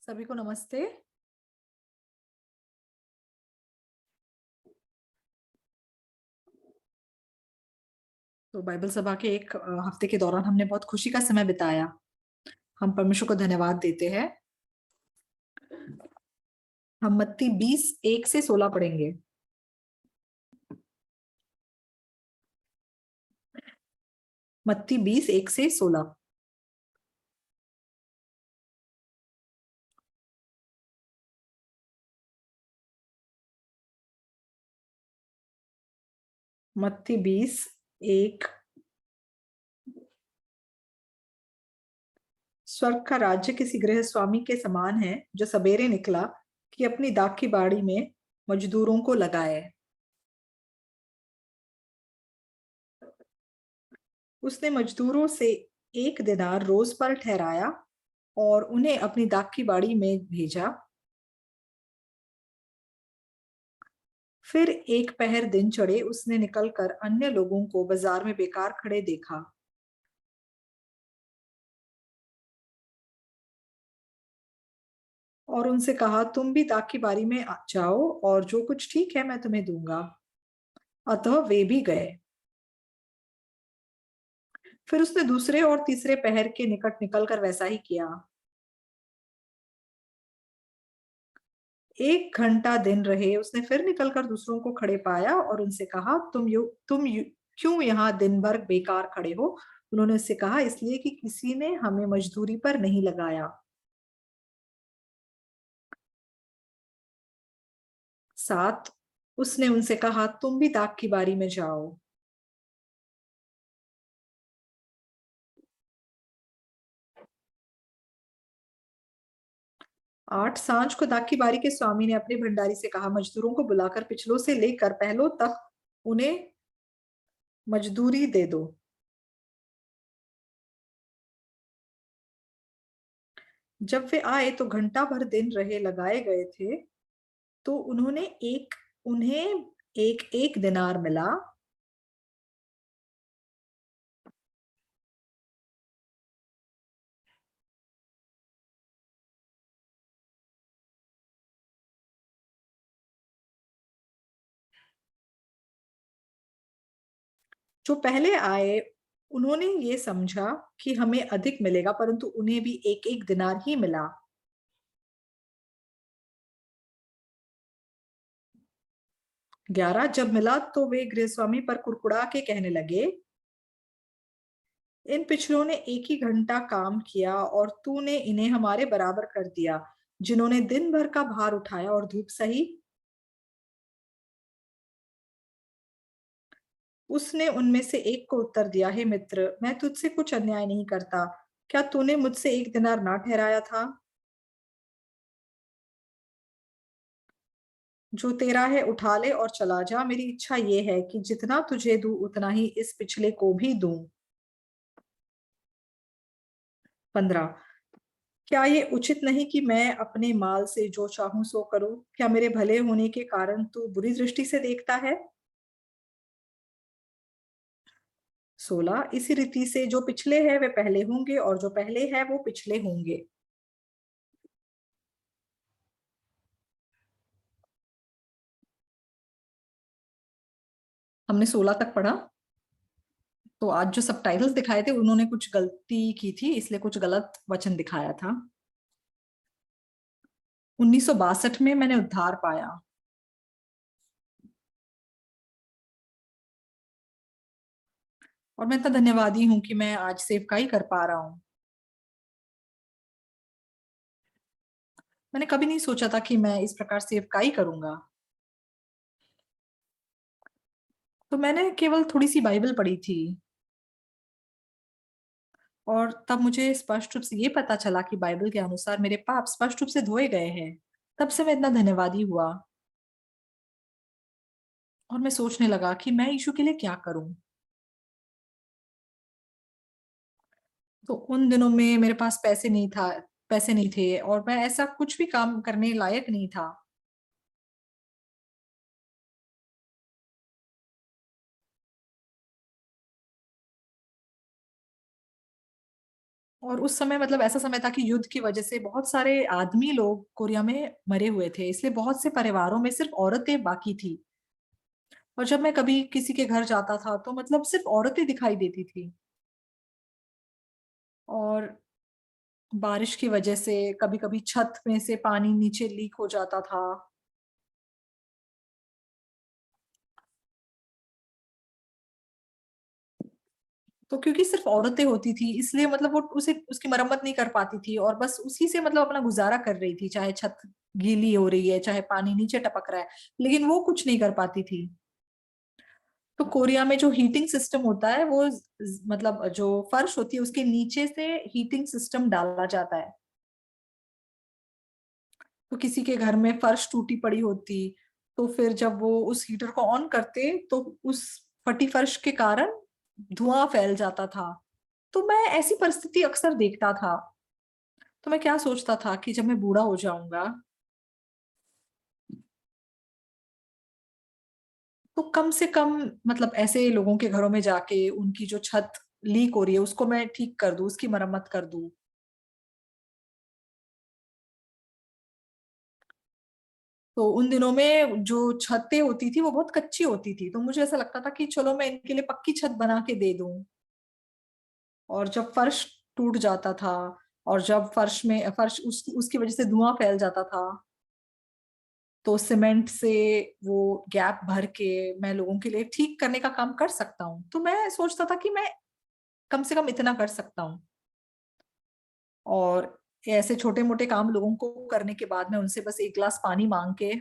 सभी को नमस्ते। तो बाइबल सभा के एक हफ्ते के दौरान हमने बहुत खुशी का समय बिताया। हम परमेश्वर को धन्यवाद देते हैं। हम मत्ती 20:1 से 16 पढ़ेंगे। मत्ती 20:1 से 16। मत्ती 20:1। स्वर्ग का राज्य किसी गृहस्वामी के समान है जो सवेरे निकला कि अपनी दाख की बाड़ी में मजदूरों को लगाए। उसने मजदूरों से 1 दिनार रोज पर ठहराया और उन्हें अपनी दाख की बाड़ी में भेजा। फिर एक पहर दिन चढ़े उसने निकलकर अन्य लोगों को बाजार में बेकार खड़े देखा। और उनसे कहा, तुम भी दाख की बारी में जाओ और जो कुछ ठीक है मैं तुम्हें दूंगा। अतः वे भी गए। फिर उसने दूसरे और तीसरे पहर के निकट निकलकर वैसा ही किया। 1 घंटा दिन रहे उसने फिर निकलकर दूसरों को खड़े पाया और उनसे कहा, क्यों यहाँ दिन भर बेकार खड़े हो। उन्होंने उससे कहा, इसलिए कि किसी ने हमें मजदूरी पर नहीं लगाया। 7। उसने उनसे कहा, तुम भी दाख की बारी में जाओ। 8। सांझ को दाख की बारी के स्वामी ने अपने भंडारी से कहा, मजदूरों को बुलाकर पिछलों से लेकर पहलों तक उन्हें मजदूरी दे दो। जब वे आए तो घंटा भर दिन रहे लगाए गए थे, तो उन्हें एक एक दिनार मिला। जो पहले आए उन्होंने ये समझा कि हमें अधिक मिलेगा, परंतु उन्हें भी एक एक दिनार ही मिला। 11। जब मिला तो वे गृहस्वामी पर कुड़कुड़ा के कहने लगे, इन पिछलों ने एक ही घंटा काम किया और तूने इन्हें हमारे बराबर कर दिया, जिन्होंने दिन भर का भार उठाया और धूप सही। उसने उनमें से एक को उत्तर दिया, हे मित्र, मैं तुझसे कुछ अन्याय नहीं करता। क्या तूने मुझसे 1 दिनार ना ठहराया था? जो तेरा है उठा ले और चला जा। मेरी इच्छा ये है कि जितना तुझे दूं उतना ही इस पिछले को भी दूं। 15। क्या ये उचित नहीं कि मैं अपने माल से जो चाहूं सो करूं? क्या मेरे भले होने के कारण तू बुरी दृष्टि से देखता है? 16। इसी रीति से जो पिछले हैं वे पहले होंगे और जो पहले हैं वो पिछले होंगे। हमने 16 तक पढ़ा। तो आज जो सबटाइटल्स दिखाए थे उन्होंने कुछ गलती की थी, इसलिए कुछ गलत वचन दिखाया था। 1962 में मैंने उद्धार पाया। और मैं इतना धन्यवादी हूं कि मैं आज सेवकाई कर पा रहा हूं। मैंने कभी नहीं सोचा था कि मैं इस प्रकार सेवकाई करूंगा। तो मैंने केवल थोड़ी सी बाइबल पढ़ी थी और तब मुझे स्पष्ट रूप से ये पता चला कि बाइबल के अनुसार मेरे पाप स्पष्ट रूप से धोए गए हैं। तब से मैं इतना धन्यवादी हुआ और मैं सोचने लगा कि मैं यीशु के लिए क्या करूं। तो उन दिनों में मेरे पास पैसे नहीं थे और मैं ऐसा कुछ भी काम करने लायक नहीं था। और उस समय मतलब ऐसा समय था कि युद्ध की वजह से बहुत सारे आदमी लोग कोरिया में मरे हुए थे, इसलिए बहुत से परिवारों में सिर्फ औरतें बाकी थी। और जब मैं कभी किसी के घर जाता था तो मतलब सिर्फ औरतें दिखाई देती थी। और बारिश की वजह से कभी कभी छत में से पानी नीचे लीक हो जाता था। तो क्योंकि सिर्फ औरतें होती थी इसलिए मतलब वो उसे उसकी मरम्मत नहीं कर पाती थी, और बस उसी से मतलब अपना गुजारा कर रही थी, चाहे छत गीली हो रही है, चाहे पानी नीचे टपक रहा है, लेकिन वो कुछ नहीं कर पाती थी। तो कोरिया में जो हीटिंग सिस्टम होता है वो मतलब जो फर्श होती है उसके नीचे से हीटिंग सिस्टम डाला जाता है। तो किसी के घर में फर्श टूटी पड़ी होती, तो फिर जब वो उस हीटर को ऑन करते तो उस फटी फर्श के कारण धुआं फैल जाता था। तो मैं ऐसी परिस्थिति अक्सर देखता था। तो मैं क्या सोचता था कि जब मैं बूढ़ा हो जाऊंगा तो कम से कम मतलब ऐसे लोगों के घरों में जाके उनकी जो छत लीक हो रही है उसको मैं ठीक कर दूं, उसकी मरम्मत कर दूं। तो उन दिनों में जो छतें होती थी वो बहुत कच्ची होती थी, तो मुझे ऐसा लगता था कि चलो मैं इनके लिए पक्की छत बना के दे दूं। और जब फर्श टूट जाता था और जब फर्श उसकी वजह से धुआं फैल जाता था, तो सीमेंट से वो गैप भर के मैं लोगों के लिए ठीक करने का काम कर सकता हूँ। तो मैं सोचता था कि मैं कम से कम इतना कर सकता हूँ। और ऐसे छोटे मोटे काम लोगों को करने के बाद मैं उनसे बस एक गिलास पानी मांग के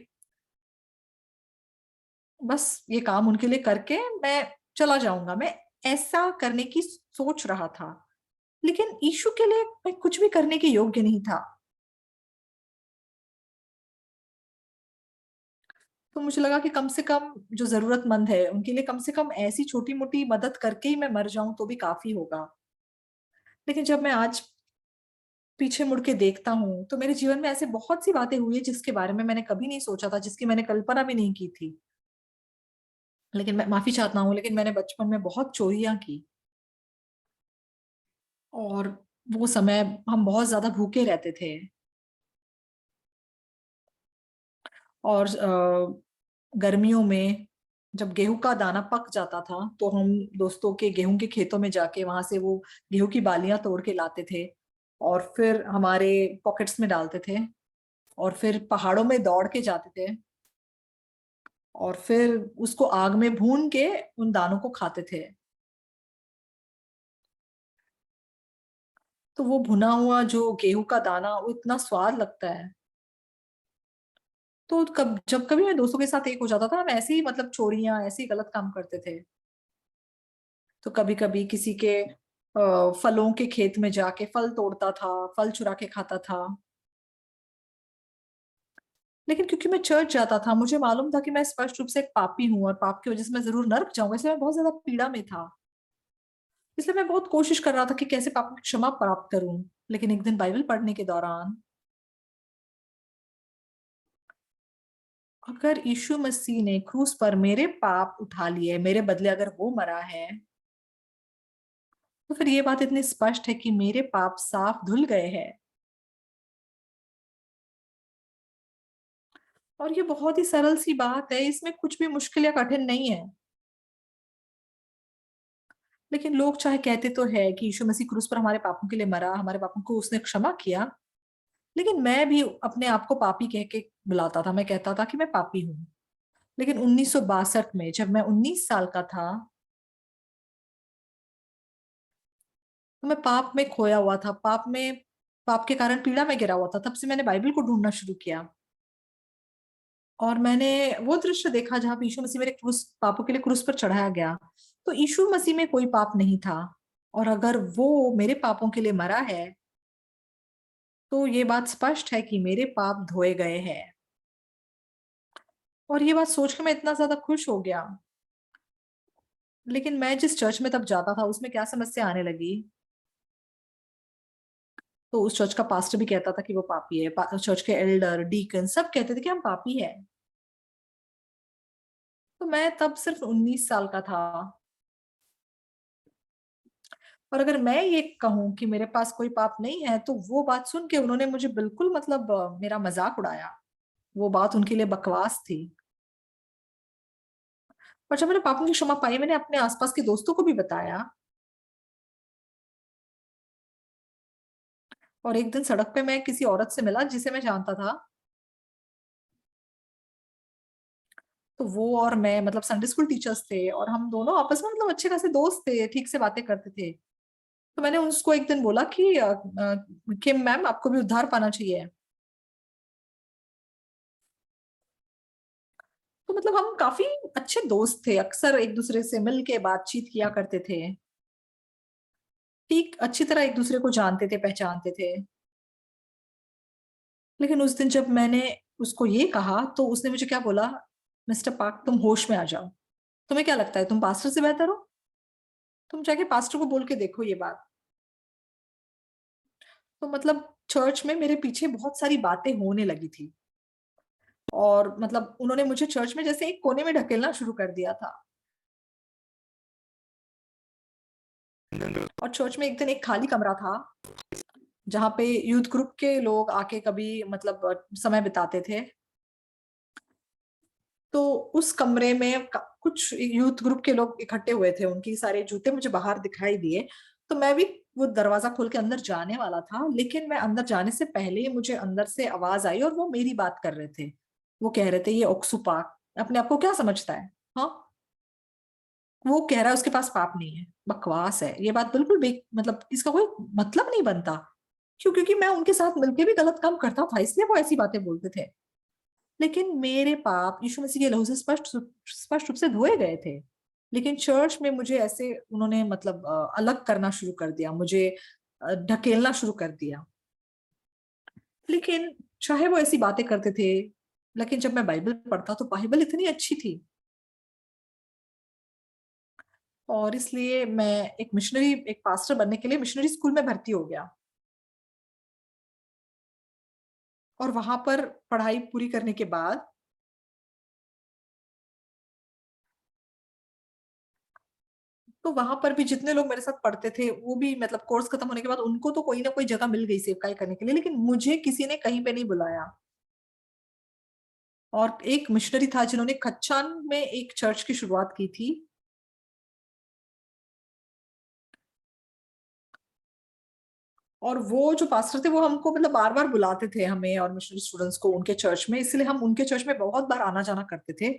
बस ये काम उनके लिए करके मैं चला जाऊंगा। मैं ऐसा करने की सोच रहा था, लेकिन यीशु के लिए मैं कुछ भी करने के योग्य नहीं था। तो मुझे लगा कि कम से कम जो जरूरतमंद है उनके लिए कम से कम ऐसी छोटी मोटी मदद करके ही मैं मर जाऊं तो भी काफी होगा। लेकिन जब मैं आज पीछे मुड़ के देखता हूँ तो मेरे जीवन में ऐसे बहुत सी बातें हुई है जिसके बारे में मैंने कभी नहीं सोचा था, जिसकी मैंने कल्पना भी नहीं की थी। लेकिन मैं माफी चाहता हूँ, लेकिन मैंने बचपन में बहुत चोरियां की। और वो समय हम बहुत ज्यादा भूखे रहते थे। और गर्मियों में जब गेहूं का दाना पक जाता था तो हम दोस्तों के गेहूं के खेतों में जाके वहां से वो गेहूं की बालियां तोड़ के लाते थे और फिर हमारे पॉकेट्स में डालते थे। और फिर पहाड़ों में दौड़ के जाते थे और फिर उसको आग में भून के उन दानों को खाते थे। तो वो भुना हुआ जो गेहूं का दाना वो इतना स्वाद लगता है। तो जब कभी मैं दोस्तों के साथ एक हो जाता था हम ऐसे ही मतलब चोरियां ऐसे ही गलत काम करते थे। तो कभी कभी किसी के फलों के खेत में जाके फल तोड़ता था, फल चुरा के खाता था। लेकिन क्योंकि मैं चर्च जाता था मुझे मालूम था कि मैं स्पष्ट रूप से एक पापी हूँ और पाप की वजह से मैं जरूर नर्क जाऊंगा, इसलिए मैं बहुत ज्यादा पीड़ा में था। इसलिए मैं बहुत कोशिश कर रहा था कि कैसे पाप की क्षमा प्राप्त करूं। लेकिन एक दिन बाइबल पढ़ने के दौरान, अगर यीशु मसीह ने क्रूस पर मेरे पाप उठा लिए, मेरे बदले अगर वो मरा है, तो फिर ये बात इतनी स्पष्ट है कि मेरे पाप साफ धुल गए हैं। और ये बहुत ही सरल सी बात है, इसमें कुछ भी मुश्किल या कठिन नहीं है। लेकिन लोग चाहे कहते तो है कि यीशु मसीह क्रूस पर हमारे पापों के लिए मरा, हमारे पापों को उसने क्षमा किया, लेकिन मैं भी अपने आप को पापी कह के बुलाता था, मैं कहता था कि मैं पापी हूँ। लेकिन 1962 में जब मैं 19 साल का था तो मैं पाप में खोया हुआ था, पाप के कारण पीड़ा में गिरा हुआ था। तब से मैंने बाइबल को ढूंढना शुरू किया और मैंने वो दृश्य देखा जहां पे यीशु मसीह मेरे क्रूस पापों के लिए क्रूस पर चढ़ाया गया। तो यीशु मसीह में कोई पाप नहीं था, और अगर वो मेरे पापों के लिए मरा है तो ये बात स्पष्ट है कि मेरे पाप धोए गए हैं। और ये बात सोच के मैं इतना ज्यादा खुश हो गया। लेकिन मैं जिस चर्च में तब जाता था उसमें क्या समस्या आने लगी, तो उस चर्च का पास्टर भी कहता था कि वो पापी है, चर्च के एल्डर डीकन सब कहते थे कि हम पापी है। तो मैं तब सिर्फ 19 साल का था। और अगर मैं ये कहूं कि मेरे पास कोई पाप नहीं है, तो वो बात सुन के उन्होंने मुझे बिल्कुल मतलब मेरा मजाक उड़ाया। वो बात उनके लिए बकवास थी। और जब मैंने पापों की क्षमा पाई, मैंने अपने आसपास के दोस्तों को भी बताया। और एक दिन सड़क पे मैं किसी औरत से मिला जिसे मैं जानता था। तो वो और मैं मतलब संडे स्कूल टीचर्स थे, और हम दोनों आपस में मतलब अच्छे खासे दोस्त थे, ठीक से बातें करते थे। तो मैंने उसको एक दिन बोला कि मैम, आपको भी उद्धार पाना चाहिए। तो मतलब हम काफी अच्छे दोस्त थे, अक्सर एक दूसरे से मिल के बातचीत किया करते थे। ठीक अच्छी तरह एक दूसरे को जानते थे, पहचानते थे। लेकिन उस दिन जब मैंने उसको ये कहा, तो उसने मुझे क्या बोला, मिस्टर पार्क, तुम होश में आ जाओ। तुम्हें क्या लगता है तुम पास्टर से बेहतर हो? तुम जाके पास्टर को बोल के देखो ये बात। तो मतलब चर्च में मेरे पीछे बहुत सारी बातें होने लगी थी। और मतलब उन्होंने मुझे चर्च में जैसे एक कोने में ढकेलना शुरू कर दिया था। और चर्च में एक दिन एक खाली कमरा था, जहाँ पे यूथ ग्रुप के लोग आके कभी मतलब समय बिताते थे। तो उस कमरे में कुछ यूथ ग्रुप के लोग इकट्ठे हुए थे, उनकी सारे जूते मुझे बाहर दिखाई दिए। तो मैं भी वो दरवाजा खोल के अंदर जाने वाला था, लेकिन मैं अंदर जाने से पहले ही मुझे अंदर से आवाज आई, और वो मेरी बात कर रहे थे। वो कह रहे थे, ये ओक्सू पाक अपने आप को क्या समझता है? हाँ, वो कह रहा है उसके पास पाप नहीं है। बकवास है ये बात, बिल्कुल मतलब इसका कोई मतलब नहीं बनता। क्यों? क्योंकि मैं उनके साथ मिलके भी गलत काम करता था, इसलिए वो ऐसी बातें बोलते थे। लेकिन मेरे पाप यीशु मसीह के लहू से स्पष्ट स्पष्ट रूप से धोए गए थे। लेकिन चर्च में मुझे ऐसे उन्होंने मतलब अलग करना शुरू कर दिया, मुझे ढकेलना शुरू कर दिया। लेकिन चाहे वो ऐसी बातें करते थे, लेकिन जब मैं बाइबल पढ़ता तो बाइबल इतनी अच्छी थी। और इसलिए मैं एक मिशनरी, एक पास्टर बनने के लिए मिशनरी स्कूल में भर्ती हो गया। और वहां पर पढ़ाई पूरी करने के बाद, तो वहां पर भी जितने लोग मेरे साथ पढ़ते थे, वो भी मतलब कोर्स खत्म होने के बाद उनको तो कोई ना कोई जगह मिल गई सेवकाई करने के लिए, लेकिन मुझे किसी ने कहीं पे नहीं बुलाया। और एक मिशनरी था जिन्होंने खच्चान में एक चर्च की शुरुआत की थी। और वो जो पास्टर थे, वो हमको मतलब बार बार बुलाते थे, हमें और मिशनरी स्टूडेंट्स को, उनके चर्च में, इसलिए हम उनके चर्च में बहुत बार आना जाना करते थे।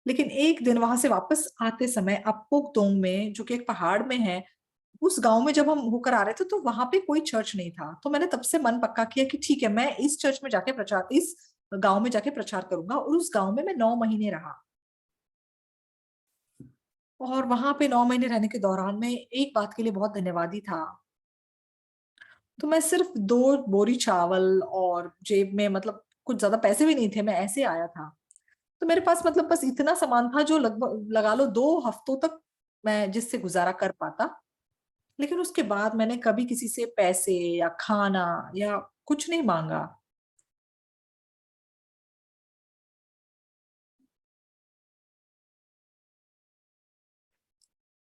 लेकिन एक दिन वहां से वापस आते समय अप्पोक दोंग में, जो कि एक पहाड़ में है, उस गांव में जब हम होकर आ रहे थे, तो वहां पे कोई चर्च नहीं था। तो मैंने तब से मन पक्का किया कि ठीक है, मैं इस चर्च में जाके प्रचार, इस गांव में जाके प्रचार करूंगा। और उस गांव में मैं 9 महीने रहा। और वहां पे 9 महीने रहने के दौरान में एक बात के लिए बहुत धन्यवादी था। तो मैं सिर्फ 2 बोरी चावल, और जेब में मतलब कुछ ज्यादा पैसे भी नहीं थे, मैं ऐसे आया था। तो मेरे पास मतलब बस इतना सामान था जो लगभग लगा लो 2 हफ्तों तक मैं जिससे गुजारा कर पाता। लेकिन उसके बाद मैंने कभी किसी से पैसे या खाना या कुछ नहीं मांगा।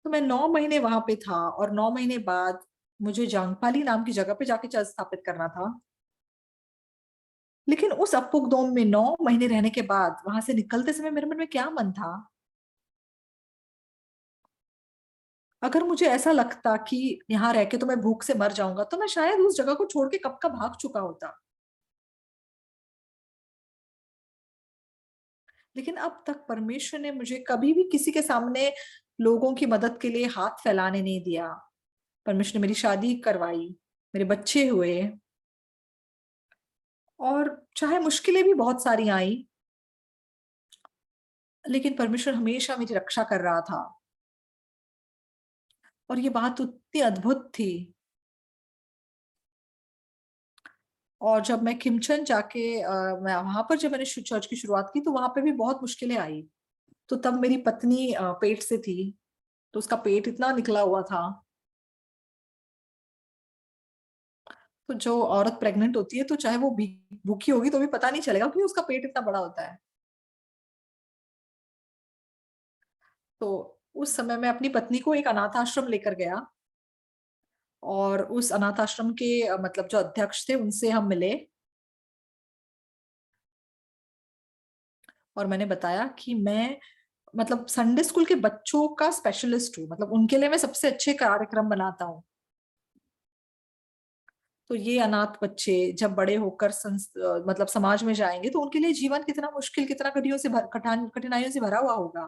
तो मैं 9 महीने वहां पे था, और 9 महीने बाद मुझे जांगपाली नाम की जगह पे जाके चर्च स्थापित करना था। लेकिन उस अपुकदोम में 9 महीने रहने के बाद वहां से निकलते समय मेरे मन में क्या मन था, अगर मुझे ऐसा लगता कि यहाँ रह के तो मैं भूख से मर जाऊंगा, तो मैं शायद उस जगह को छोड़ के कब का भाग चुका होता। लेकिन अब तक परमेश्वर ने मुझे कभी भी किसी के सामने लोगों की मदद के लिए हाथ फैलाने नहीं दिया। परमेश्वर ने मेरी शादी करवाई, मेरे बच्चे हुए। और चाहे मुश्किलें भी बहुत सारी आई, लेकिन परमेश्वर हमेशा मेरी रक्षा कर रहा था। और ये बात उतनी अद्भुत थी। और जब मैं किमचन जाके मैं वहां पर जब मैंने चर्च की शुरुआत की, तो वहां पे भी बहुत मुश्किलें आई। तो तब मेरी पत्नी पेट से थी, तो उसका पेट इतना निकला हुआ था। तो जो औरत प्रेग्नेंट होती है, तो चाहे वो भूखी होगी तो भी पता नहीं चलेगा, क्योंकि उसका पेट इतना बड़ा होता है। तो उस समय मैं अपनी पत्नी को एक अनाथ आश्रम लेकर गया। और उस अनाथ आश्रम के मतलब जो अध्यक्ष थे उनसे हम मिले। और मैंने बताया कि मैं मतलब संडे स्कूल के बच्चों का स्पेशलिस्ट हूँ, मतलब उनके लिए मैं सबसे अच्छे कार्यक्रम बनाता हूँ। तो ये अनाथ बच्चे जब बड़े होकर मतलब समाज में जाएंगे तो उनके लिए जीवन कितना मुश्किल, कितना कठिनाइयों से भरा हुआ होगा।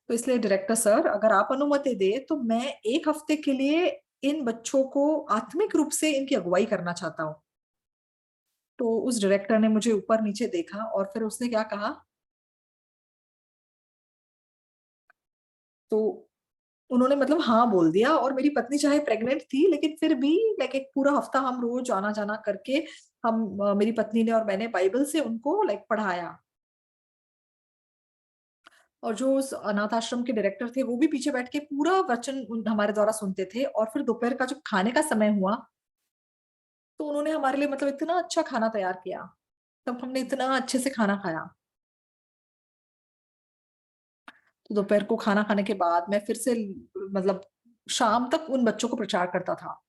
तो इसलिए डायरेक्टर सर, अगर आप अनुमति दे तो मैं एक हफ्ते के लिए इन बच्चों को आत्मिक रूप से इनकी अगुवाई करना चाहता हूँ। तो उस डायरेक्टर ने मुझे ऊपर नीचे देखा और फिर उसने क्या कहा, तो उन्होंने मतलब हाँ बोल दिया। और मेरी पत्नी चाहे प्रेग्नेंट थी लेकिन फिर भी लाइक एक पूरा हफ्ता हम रोज आना जाना करके हम मेरी पत्नी ने और मैंने बाइबल से उनको लाइक पढ़ाया। और जो उस अनाथ आश्रम के डायरेक्टर थे वो भी पीछे बैठ के पूरा वचन हमारे द्वारा सुनते थे। और फिर दोपहर का जब खाने का समय हुआ तो उन्होंने हमारे लिए मतलब इतना अच्छा खाना तैयार किया। तब हमने इतना अच्छे से खाना खाया। तो दोपहर को खाना खाने के बाद मैं फिर से मतलब शाम तक उन बच्चों को प्रचार करता था।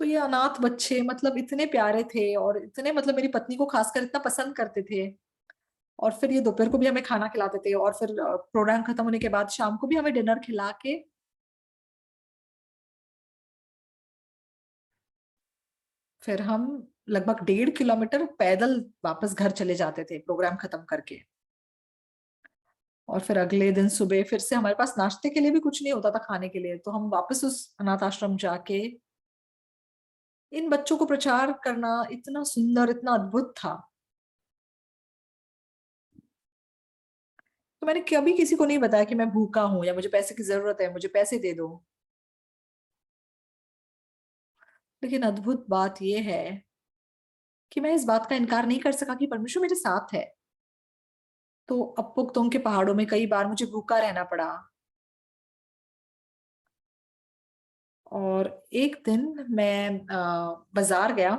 तो ये अनाथ बच्चे मतलब इतने प्यारे थे और इतने मतलब मेरी पत्नी को खासकर इतना पसंद करते थे। और फिर ये दोपहर को भी हमें खाना खिलाते थे और फिर प्रोग्राम खत्म होने के बाद शाम को भी हमें डिनर खिला के फिर हम लगभग 1.5 किलोमीटर पैदल वापस घर चले जाते थे प्रोग्राम खत्म करके। और फिर अगले दिन सुबह फिर से हमारे पास नाश्ते के लिए भी कुछ नहीं होता था खाने के लिए, तो हम वापस उस अनाथ आश्रम जाके इन बच्चों को प्रचार करना इतना सुंदर, इतना अद्भुत था। तो मैंने कभी किसी को नहीं बताया कि मैं भूखा हूं या मुझे पैसे की जरूरत है, मुझे पैसे दे दो। लेकिन अद्भुत बात यह है कि मैं इस बात का इनकार नहीं कर सका कि परमेश्वर मेरे साथ है। तो अपुक्तों के पहाड़ों में कई बार मुझे भूखा रहना पड़ा। और एक दिन मैं बाजार गया।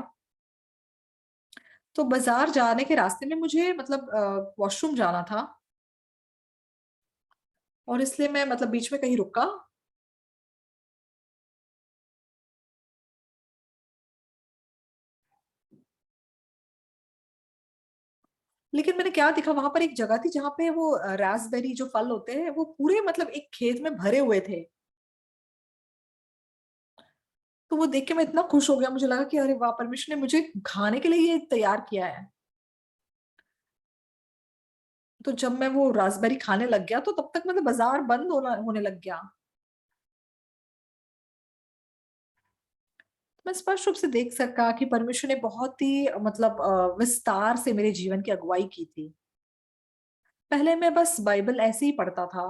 तो बाजार जाने के रास्ते में मुझे मतलब वॉशरूम जाना था। और इसलिए मैं मतलब बीच में कहीं रुका। लेकिन मैंने क्या देखा, वहां पर एक जगह थी जहां पे वो रास्पबेरी जो फल होते हैं वो पूरे मतलब एक खेत में भरे हुए थे। तो वो देख के मैं इतना खुश हो गया, मुझे लगा कि अरे वाह, परमेश्वर ने मुझे खाने के लिए ये तैयार किया है। तो जब मैं वो रास्पबेरी खाने लग गया तो तब तक मतलब बाजार बंद होने लग गया। मैं स्पष्ट रूप से देख सका कि परमेश्वर ने बहुत ही मतलब विस्तार से मेरे जीवन की अगुवाई की थी। पहले मैं बस बाइबल ऐसे ही पढ़ता था।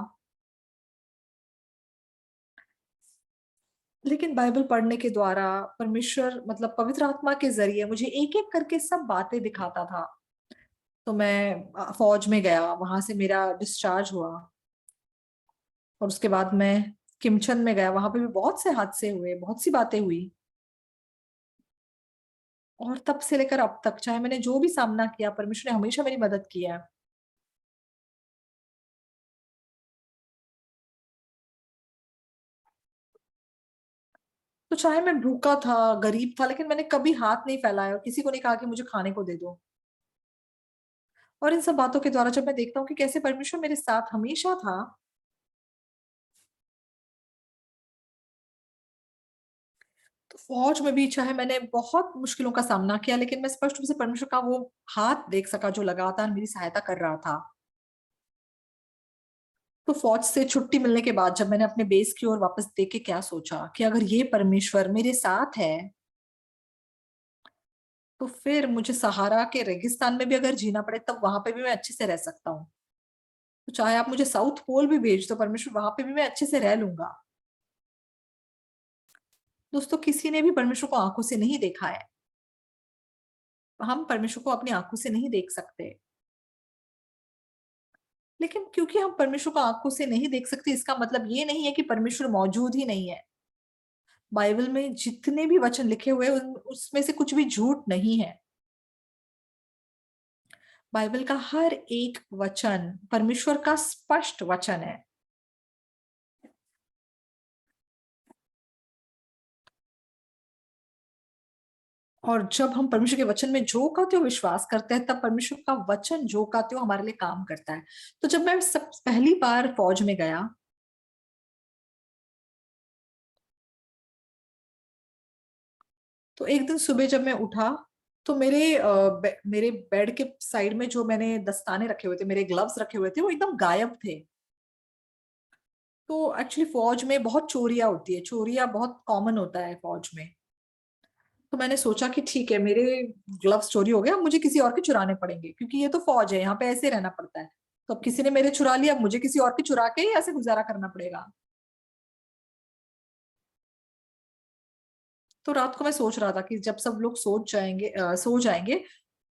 लेकिन बाइबल पढ़ने के द्वारा परमेश्वर मतलब पवित्र आत्मा के जरिए मुझे एक एक करके सब बातें दिखाता था। तो मैं फौज में गया, वहां से मेरा डिस्चार्ज हुआ। और उसके बाद मैं किमचंद में गया, वहां पे भी बहुत से हादसे हुए, बहुत सी बातें हुई। और तब से लेकर अब तक चाहे मैंने जो भी सामना किया, परमेश्वर ने हमेशा मेरी मदद किया है। तो चाहे मैं भूखा था, गरीब था, लेकिन मैंने कभी हाथ नहीं फैलाया और किसी को नहीं कहा कि मुझे खाने को दे दो। और इन सब बातों के द्वारा जब मैं देखता हूँ कि कैसे परमेश्वर मेरे साथ हमेशा था, तो फौज में भी चाहे मैंने बहुत मुश्किलों का सामना किया लेकिन मैं स्पष्ट रूप से परमेश्वर का वो हाथ देख सका जो लगातार मेरी सहायता कर रहा था। तो फौज से छुट्टी मिलने के बाद जब मैंने अपने बेस की ओर वापस देख के क्या सोचा कि अगर ये परमेश्वर मेरे साथ है तो फिर मुझे सहारा के रेगिस्तान में भी अगर जीना पड़े तब वहां पे भी मैं अच्छे से रह सकता हूँ। तो चाहे आप मुझे साउथ पोल भी भेज दो परमेश्वर, वहां पे भी मैं अच्छे से रह लूंगा। दोस्तों, किसी ने भी परमेश्वर को आंखों से नहीं देखा है। हम परमेश्वर को अपनी आंखों से नहीं देख सकते। लेकिन क्योंकि हम परमेश्वर को आंखों से नहीं देख सकते इसका मतलब ये नहीं है कि परमेश्वर मौजूद ही नहीं है। बाइबल में जितने भी वचन लिखे हुए हैं उसमें से कुछ भी झूठ नहीं है। बाइबल का हर एक वचन परमेश्वर का स्पष्ट वचन है। और जब हम परमेश्वर के वचन में जो का त्यों विश्वास करते हैं, तब परमेश्वर का वचन जो का त्यों हमारे लिए काम करता है। तो जब मैं सब पहली बार फौज में गया, तो एक दिन सुबह जब मैं उठा, तो मेरे बेड के साइड में जो मैंने दस्ताने रखे हुए थे, मेरे ग्लव्स रखे हुए थे, वो एकदम गायब थे। तो एक्चुअली फौज में बहुत चोरियां होती है, चोरियां बहुत कॉमन होता है फौज में। तो मैंने सोचा कि ठीक है, मेरे ग्लव्स चोरी हो गए, अब मुझे किसी और के चुराने पड़ेंगे, क्योंकि ये तो फौज है, यहाँ पे ऐसे रहना पड़ता है। तो अब किसी ने मेरे चुरा लिया, अब मुझे किसी और के चुरा के ही ऐसे गुजारा करना पड़ेगा। तो रात को मैं सोच रहा था कि जब सब लोग सो जाएंगे,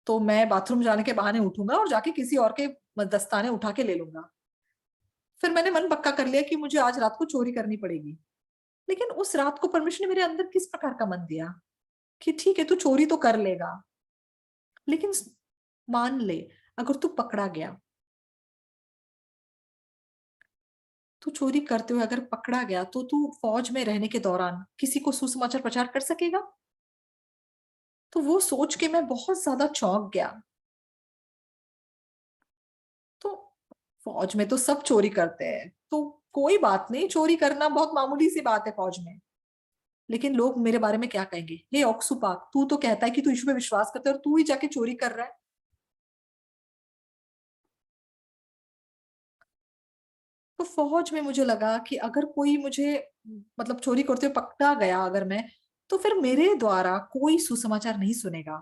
तो मैं बाथरूम जाने के बहाने उठूंगा और जाके किसी और के दस्ताने उठा के ले लूंगा। फिर मैंने मन पक्का कर लिया कि मुझे आज रात को चोरी करनी पड़ेगी। लेकिन उस रात को परमेश्वर ने मेरे अंदर किस प्रकार का मन दिया कि ठीक है, तू चोरी तो कर लेगा, लेकिन मान ले, अगर तू पकड़ा गया, तू चोरी करते हुए अगर पकड़ा गया, तो तू फौज में रहने के दौरान किसी को सुसमाचार प्रचार कर सकेगा? तो वो सोच के मैं बहुत ज्यादा चौंक गया। तो फौज में तो सब चोरी करते हैं, तो कोई बात नहीं, चोरी करना बहुत मामूली सी बात है फौज में। लेकिन लोग मेरे बारे में क्या कहेंगे? हे ऑक्सुपाक, तू तो कहता है कि तू यीशु पे विश्वास करता है और तू ही जाके चोरी कर रहा है। तो फौज में मुझे लगा कि अगर कोई मुझे मतलब चोरी करते हुए पकड़ा गया अगर मैं, तो फिर मेरे द्वारा कोई सुसमाचार नहीं सुनेगा।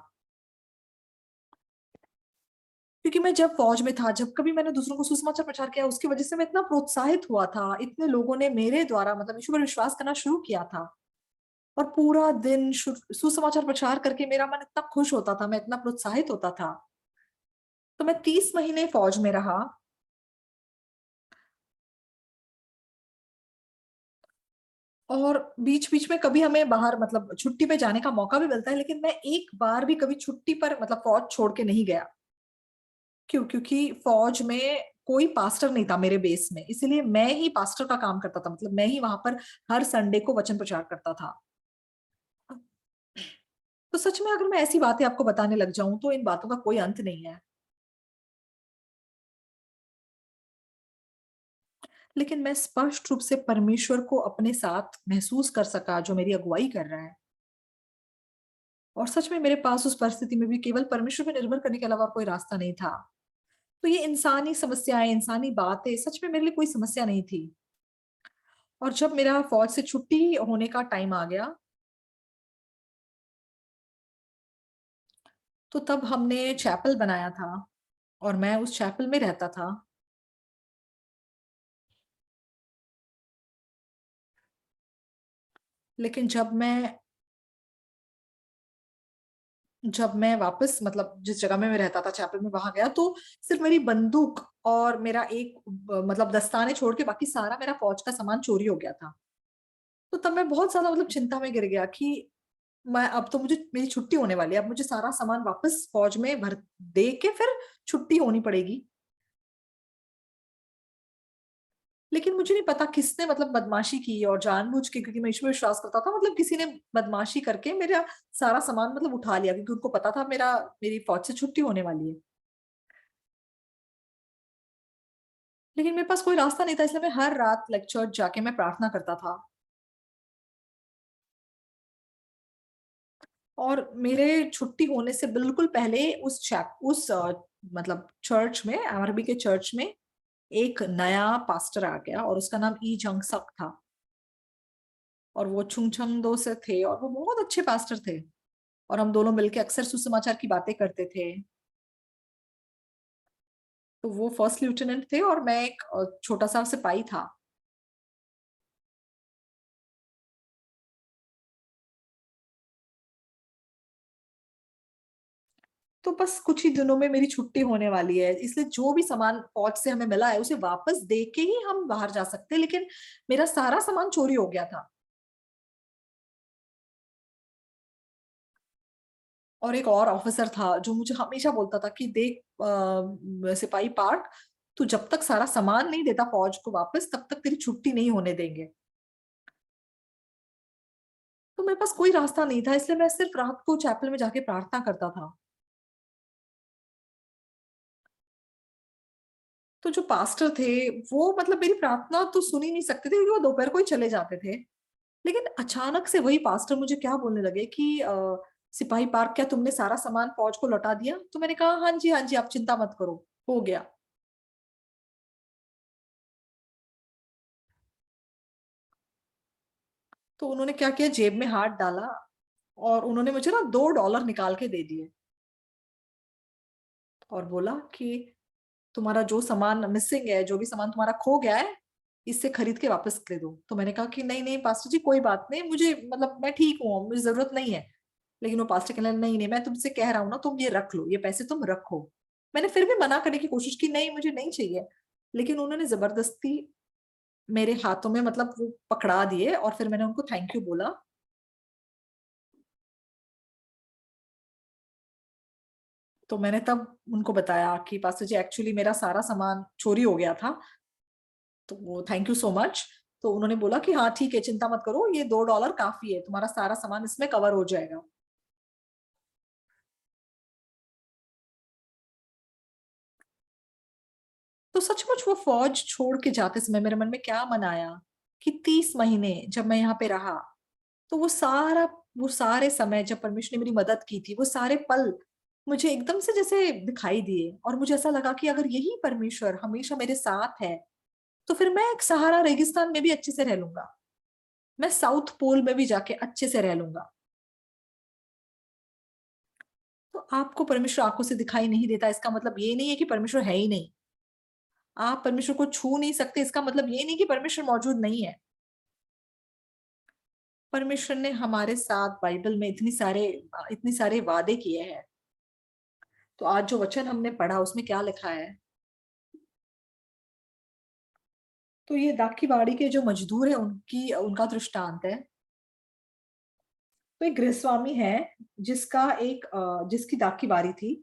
क्योंकि मैं जब फौज में था, जब कभी मैंने दूसरों को सुसमाचार प्रचार किया, उसकी वजह से मैं इतना प्रोत्साहित हुआ था, इतने लोगों ने मेरे द्वारा मतलब यीशु पर विश्वास करना शुरू किया था। और पूरा दिन सुसमाचार प्रचार करके मेरा मन इतना खुश होता था, मैं इतना प्रोत्साहित होता था। तो मैं 30 महीने फौज में रहा। और बीच बीच में कभी हमें बाहर मतलब छुट्टी पे जाने का मौका भी मिलता है, लेकिन मैं एक बार भी कभी छुट्टी पर मतलब फौज छोड़ के नहीं गया। क्यों? क्योंकि फौज में कोई पास्टर नहीं था मेरे बेस में, इसलिए मैं ही पास्टर का काम करता था, मतलब मैं ही वहां पर हर संडे को वचन प्रचार करता था। तो सच में अगर मैं ऐसी बातें आपको बताने लग जाऊं, तो इन बातों का कोई अंत नहीं है। लेकिन मैं स्पष्ट रूप से परमेश्वर को अपने साथ महसूस कर सका, जो मेरी अगुवाई कर रहा है। और सच में मेरे पास उस परिस्थिति में भी केवल परमेश्वर पर निर्भर करने के अलावा और कोई रास्ता नहीं था। तो ये इंसानी समस्याएं, इंसानी बातें सच में मेरे लिए कोई समस्या नहीं थी। और जब मेरा फौज से छुट्टी होने का टाइम आ गया, तो तब हमने चैपल बनाया था और मैं उस चैपल में रहता था। लेकिन जब मैं वापस मतलब जिस जगह में मैं रहता था चैपल में वहां गया, तो सिर्फ मेरी बंदूक और मेरा एक मतलब दस्ताने छोड़ के बाकी सारा मेरा फौज का सामान चोरी हो गया था। तो तब मैं बहुत ज्यादा मतलब चिंता में गिर गया कि मैं अब तो मुझे मेरी छुट्टी होने वाली है, अब मुझे सारा सामान वापस फौज में भर दे के फिर छुट्टी होनी पड़ेगी। लेकिन मुझे नहीं पता किसने मतलब बदमाशी की और जानबूझ के, क्योंकि मैं ईश्वर में विश्वास करता था, मतलब किसी ने बदमाशी करके मेरा सारा सामान मतलब उठा लिया, क्योंकि उनको पता था मेरी फौज से छुट्टी होने वाली है। लेकिन मेरे पास कोई रास्ता नहीं था, इसलिए मैं हर रात लाइक चर्च जाके मैं प्रार्थना करता था। और मेरे छुट्टी होने से बिल्कुल पहले मतलब चर्च में, आरबी के चर्च में एक नया पास्टर आ गया और उसका नाम ई जंग सक था। और वो छुंगछंग से थे और वो बहुत अच्छे पास्टर थे। और हम दोनों मिलके अक्सर सुसमाचार की बातें करते थे। तो वो फर्स्ट लेफ्टिनेंट थे और मैं एक छोटा सा सिपाही था। तो बस कुछ ही दिनों में मेरी छुट्टी होने वाली है, इसलिए जो भी सामान फौज से हमें मिला है उसे वापस दे के ही हम बाहर जा सकते हैं। लेकिन मेरा सारा सामान चोरी हो गया था। और एक और ऑफिसर था जो मुझे हमेशा बोलता था कि देख सिपाही पार्क, तू जब तक सारा सामान नहीं देता फौज को वापस तब तक तेरी छुट्टी नहीं होने देंगे। तो मेरे पास कोई रास्ता नहीं था, इसलिए मैं सिर्फ रात को चैपल में जाके प्रार्थना करता था। तो जो पास्टर थे वो मतलब मेरी प्रार्थना तो सुन ही नहीं सकते थे क्योंकि वो दोपहर को ही चले जाते थे। लेकिन अचानक से वही पास्टर मुझे क्या बोलने लगे कि सिपाही पार्क, क्या तुमने सारा सामान फौज को लौटा दिया? तो मैंने कहा हाँ जी हाँ जी, आप चिंता मत करो, हो गया। तो उन्होंने क्या किया, जेब में हाथ डाला और उन्होंने मुझे ना $2 निकाल के दे दिए और बोला कि तुम्हारा जो सामान मिसिंग है, जो भी सामान तुम्हारा खो गया है, इससे खरीद के वापस दे दो। तो मैंने कहा कि नहीं नहीं पास्टर जी, कोई बात नहीं, मुझे मतलब मैं ठीक हूँ, मुझे जरूरत नहीं है। लेकिन वो पास्टर कहने लगे, नहीं नहीं, मैं तुमसे कह रहा हूँ ना, तुम ये रख लो, ये पैसे तुम रखो। मैंने फिर भी मना करने की कोशिश की, नहीं मुझे नहीं चाहिए। लेकिन उन्होंने जबरदस्ती मेरे हाथों में मतलब वो पकड़ा दिए और फिर मैंने उनको थैंक यू बोला। तो मैंने तब उनको बताया कि पास्टर जी एक्चुअली मेरा सारा सामान चोरी हो गया था, तो वो थैंक यू सो मच। तो उन्होंने बोला कि हाँ ठीक है, चिंता मत करो, ये $2 काफी है, तुम्हारा सारा सामान इसमें कवर हो जाएगा। तो सचमुच वो फौज छोड़ के जाते समय मेरे मन में क्या मन आया कि 30 महीने जब मैं यहाँ पे रहा, तो वो सारे समय जब परमेश्वर ने मेरी मदद की थी, वो सारे पल मुझे एकदम से जैसे दिखाई दिए और मुझे ऐसा लगा कि अगर यही परमेश्वर हमेशा मेरे साथ है तो फिर मैं एक सहारा रेगिस्तान में भी अच्छे से रह लूंगा, मैं साउथ पोल में भी जाके अच्छे से रह लूंगा। तो आपको परमेश्वर आंखों से दिखाई नहीं देता इसका मतलब ये नहीं है कि परमेश्वर है ही नहीं। आप परमेश्वर को छू नहीं सकते इसका मतलब ये नहीं कि परमेश्वर मौजूद नहीं है। परमेश्वर ने हमारे साथ बाइबल में इतनी सारे वादे किए हैं। तो आज जो वचन हमने पढ़ा उसमें क्या लिखा है? तो ये दाखी बाड़ी के जो मजदूर है उनकी उनका दृष्टांत है। तो एक गृहस्वामी है जिसकी दाखी बारी थी।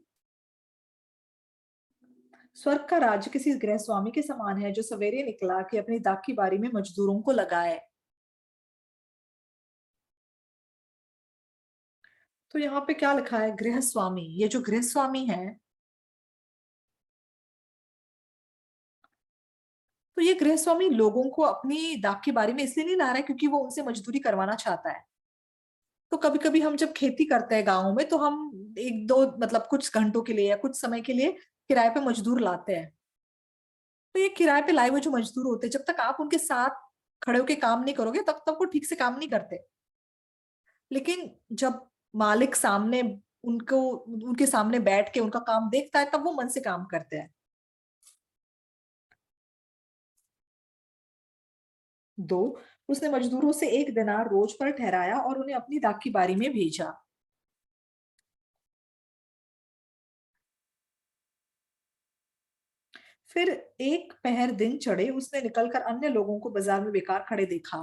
स्वर्ग का राज्य किसी गृहस्वामी के समान है जो सवेरे निकला कि अपनी दाखी बारी में मजदूरों को लगाए। तो यहाँ पे क्या लिखा है, गृहस्वामी, ये जो गृहस्वामी है, तो ये गृहस्वामी लोगों को अपनी दाख की बारी में इसलिए नहीं ला रहा है क्योंकि वो उनसे मजदूरी करवाना चाहता है। तो कभी कभी हम जब खेती करते हैं गाँव में तो हम एक दो मतलब कुछ घंटों के लिए या कुछ समय के लिए किराए पे मजदूर लाते हैं। तो ये किराए पे लाए हुए जो मजदूर होते हैं, जब तक आप उनके साथ खड़े होके काम नहीं करोगे तब तक वो ठीक से काम नहीं करते। लेकिन जब मालिक सामने उनको उनके सामने बैठ के उनका काम देखता है तब वो मन से काम करते हैं। दो, उसने मजदूरों से 1 दिनार रोज पर ठहराया और उन्हें अपनी दाख की बारी में भेजा। फिर एक पहर दिन चढ़े उसने निकलकर अन्य लोगों को बाजार में बेकार खड़े देखा।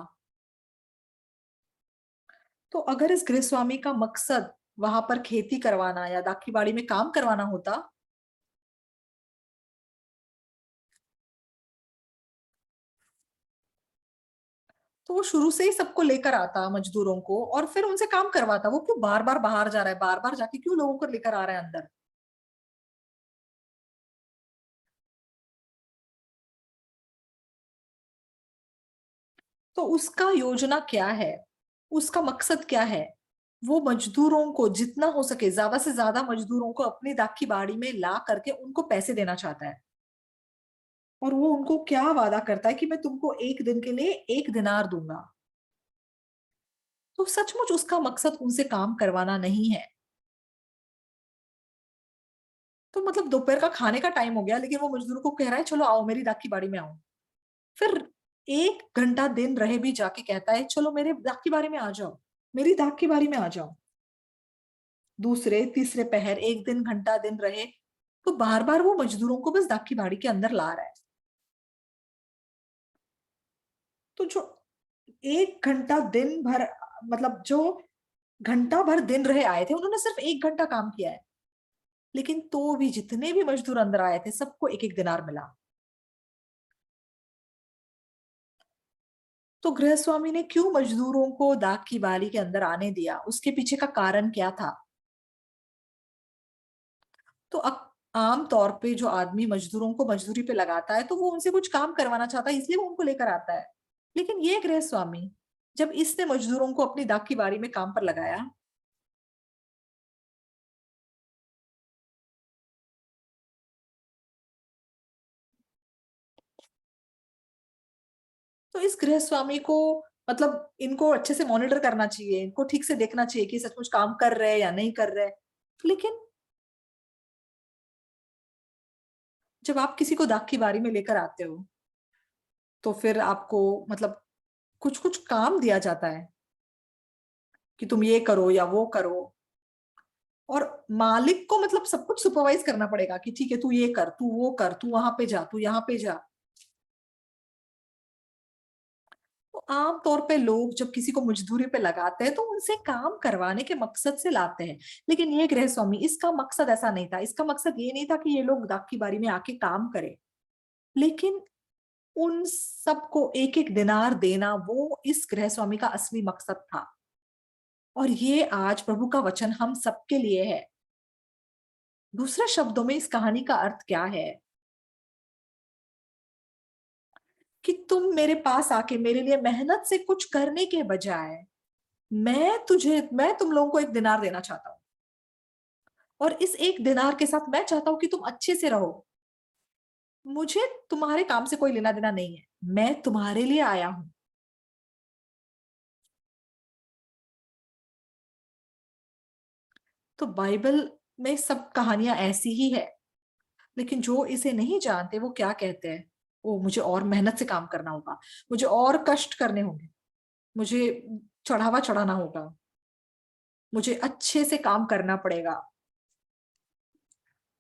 तो अगर इस गृहस्वामी का मकसद वहां पर खेती करवाना या दाख की बाड़ी में काम करवाना होता, तो वो शुरू से ही सबको लेकर आता मजदूरों को और फिर उनसे काम करवाता। वो क्यों बार बार बाहर जा रहा है, बार बार जाके क्यों लोगों को लेकर आ रहा है अंदर? तो उसका योजना क्या है, उसका मकसद क्या है? वो मजदूरों को जितना हो सके ज्यादा से ज्यादा मजदूरों को अपनी दाख की बाड़ी में ला करके उनको पैसे देना चाहता है। और वो उनको क्या वादा करता है कि मैं तुमको 1 दिन के लिए 1 दिनार दूंगा। तो सचमुच उसका मकसद उनसे काम करवाना नहीं है। तो मतलब दोपहर का खाने का टाइम हो गया लेकिन वो मजदूरों को कह रहा है चलो आओ मेरी दाख की बाड़ी में आओ। फिर 1 घंटा दिन रहे भी जाके कहता है चलो मेरे दाख की बारी में आ जाओ, मेरी दाख की बारी में आ जाओ। दूसरे तीसरे पहर 1 दिन घंटा दिन रहे, तो बार बार वो मजदूरों को बस दाख की बाड़ी के अंदर ला रहा है। तो जो 1 घंटा दिन भर मतलब जो घंटा भर दिन रहे आए थे, उन्होंने सिर्फ 1 घंटा काम किया है, लेकिन तो भी जितने भी मजदूर अंदर आए थे सबको 1-1 दिनार मिला। तो गृहस्वामी ने क्यों मजदूरों को दाख की बारी के अंदर आने दिया, उसके पीछे का कारण क्या था? तो आम तौर पे जो आदमी मजदूरों को मजदूरी पे लगाता है तो वो उनसे कुछ काम करवाना चाहता है, इसलिए वो उनको लेकर आता है। लेकिन ये गृहस्वामी, जब इसने मजदूरों को अपनी दाख की बारी में काम पर लगाया, तो इस गृहस्वामी को, मतलब इनको अच्छे से मॉनिटर करना चाहिए, इनको ठीक से देखना चाहिए कि सचमुच काम कर रहे हैं या नहीं कर रहे। लेकिन जब आप किसी को दाख की बारी में लेकर आते हो तो फिर आपको, मतलब कुछ कुछ काम दिया जाता है कि तुम ये करो या वो करो, और मालिक को मतलब सब कुछ सुपरवाइज करना पड़ेगा कि ठीक है तू ये कर, तू वो कर, तू वहां पे जा, तू यहाँ पे जा। तो आमतौर पे लोग जब किसी को मजदूरी पे लगाते हैं तो उनसे काम करवाने के मकसद से लाते हैं। लेकिन ये गृहस्वामी, इसका मकसद ऐसा नहीं था, इसका मकसद ये नहीं था कि ये लोग दाख की बारी में आके काम करें, लेकिन उन सबको 1-1 दिनार देना वो इस गृहस्वामी का असली मकसद था। और ये आज प्रभु का वचन हम सबके लिए है। दूसरे शब्दों में इस कहानी का अर्थ क्या है? कि तुम मेरे पास आके मेरे लिए मेहनत से कुछ करने के बजाय मैं तुम लोगों को 1 दिनार देना चाहता हूं, और इस 1 दिनार के साथ मैं चाहता हूं कि तुम अच्छे से रहो। मुझे तुम्हारे काम से कोई लेना देना नहीं है, मैं तुम्हारे लिए आया हूं। तो बाइबल में सब कहानियां ऐसी ही है, लेकिन जो इसे नहीं जानते वो क्या कहते हैं, ओ मुझे और मेहनत से काम करना होगा, मुझे और कष्ट करने होंगे, मुझे चढ़ावा चढ़ाना होगा, मुझे अच्छे से काम करना पड़ेगा।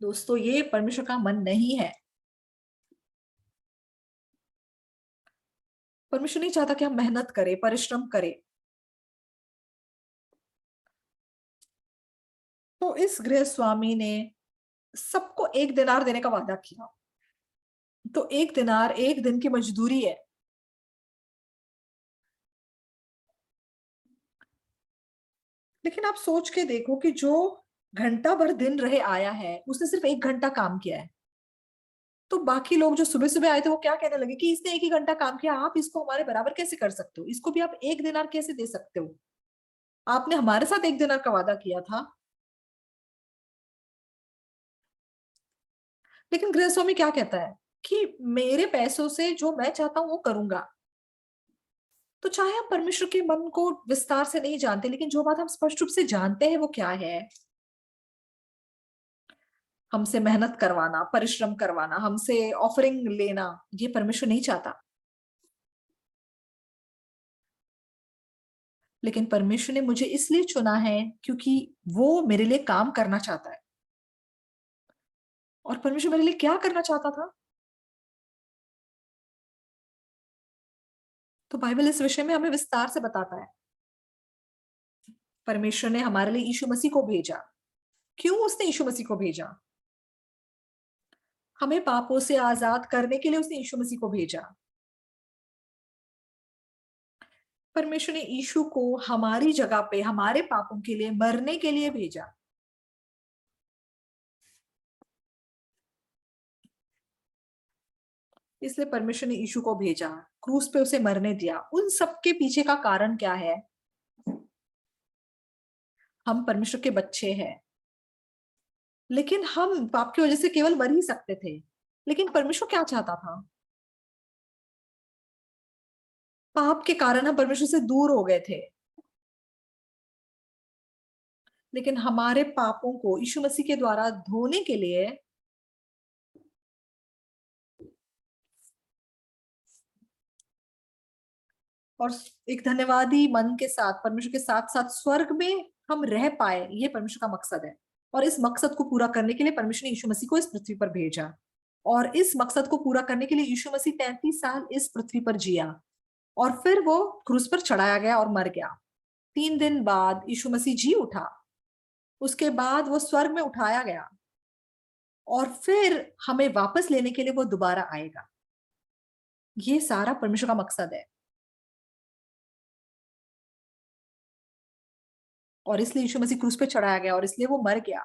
दोस्तों, ये परमेश्वर का मन नहीं है। परमेश्वर नहीं चाहता कि हम मेहनत करें, परिश्रम करें। तो इस गृह स्वामी ने सबको 1 दिनार देने का वादा किया। तो 1 दिनार 1 दिन की मजदूरी है। लेकिन आप सोच के देखो कि जो घंटा भर दिन रहे आया है उसने सिर्फ 1 घंटा काम किया है। तो बाकी लोग जो सुबह सुबह आए थे वो क्या कहने लगे कि इसने 1 ही घंटा काम किया, आप इसको हमारे बराबर कैसे कर सकते हो, इसको भी आप 1 दिनार कैसे दे सकते हो, आपने हमारे साथ 1 दिनार का वादा किया था। लेकिन गृहस्वामी क्या कहता है कि मेरे पैसों से जो मैं चाहता हूं वो करूंगा। तो चाहे हम परमेश्वर के मन को विस्तार से नहीं जानते, लेकिन जो बात हम स्पष्ट रूप से जानते हैं वो क्या है, हमसे मेहनत करवाना, परिश्रम करवाना, हमसे ऑफरिंग लेना, ये परमेश्वर नहीं चाहता। लेकिन परमेश्वर ने मुझे इसलिए चुना है क्योंकि वो मेरे लिए काम करना चाहता है। और परमेश्वर मेरे लिए क्या करना चाहता था? तो बाइबल इस विषय में हमें विस्तार से बताता है। परमेश्वर ने हमारे लिए यीशु मसीह को भेजा। क्यों उसने यीशु मसीह को भेजा? हमें पापों से आजाद करने के लिए उसने यीशु मसीह को भेजा। परमेश्वर ने यीशु को हमारी जगह पे हमारे पापों के लिए मरने के लिए भेजा। इसलिए परमेश्वर ने यीशु को भेजा, क्रूस पे उसे मरने दिया। उन सब के पीछे का कारण क्या है? हम परमेश्वर के बच्चे हैं, लेकिन हम पाप की वजह से केवल मर ही सकते थे। लेकिन परमेश्वर क्या चाहता था? पाप के कारण हम परमेश्वर से दूर हो गए थे, लेकिन हमारे पापों को यीशु मसीह के द्वारा धोने के लिए, और एक धन्यवादी मन के साथ परमेश्वर के साथ साथ स्वर्ग में हम रह पाए, ये परमेश्वर का मकसद है। और इस मकसद को पूरा करने के लिए परमेश्वर ने यीशु मसीह को इस पृथ्वी पर भेजा। और इस मकसद को पूरा करने के लिए यीशु मसीह 33 साल इस पृथ्वी पर जिया, और फिर वो क्रूस पर चढ़ाया गया और मर गया। 3 दिन बाद यीशु मसीह जी उठा, उसके बाद वो स्वर्ग में उठाया गया और फिर हमें वापस लेने के लिए वो दोबारा आएगा। ये सारा परमेश्वर का मकसद है और इसलिए यीशु मसीह क्रूस पे चढ़ाया गया और इसलिए वो मर गया।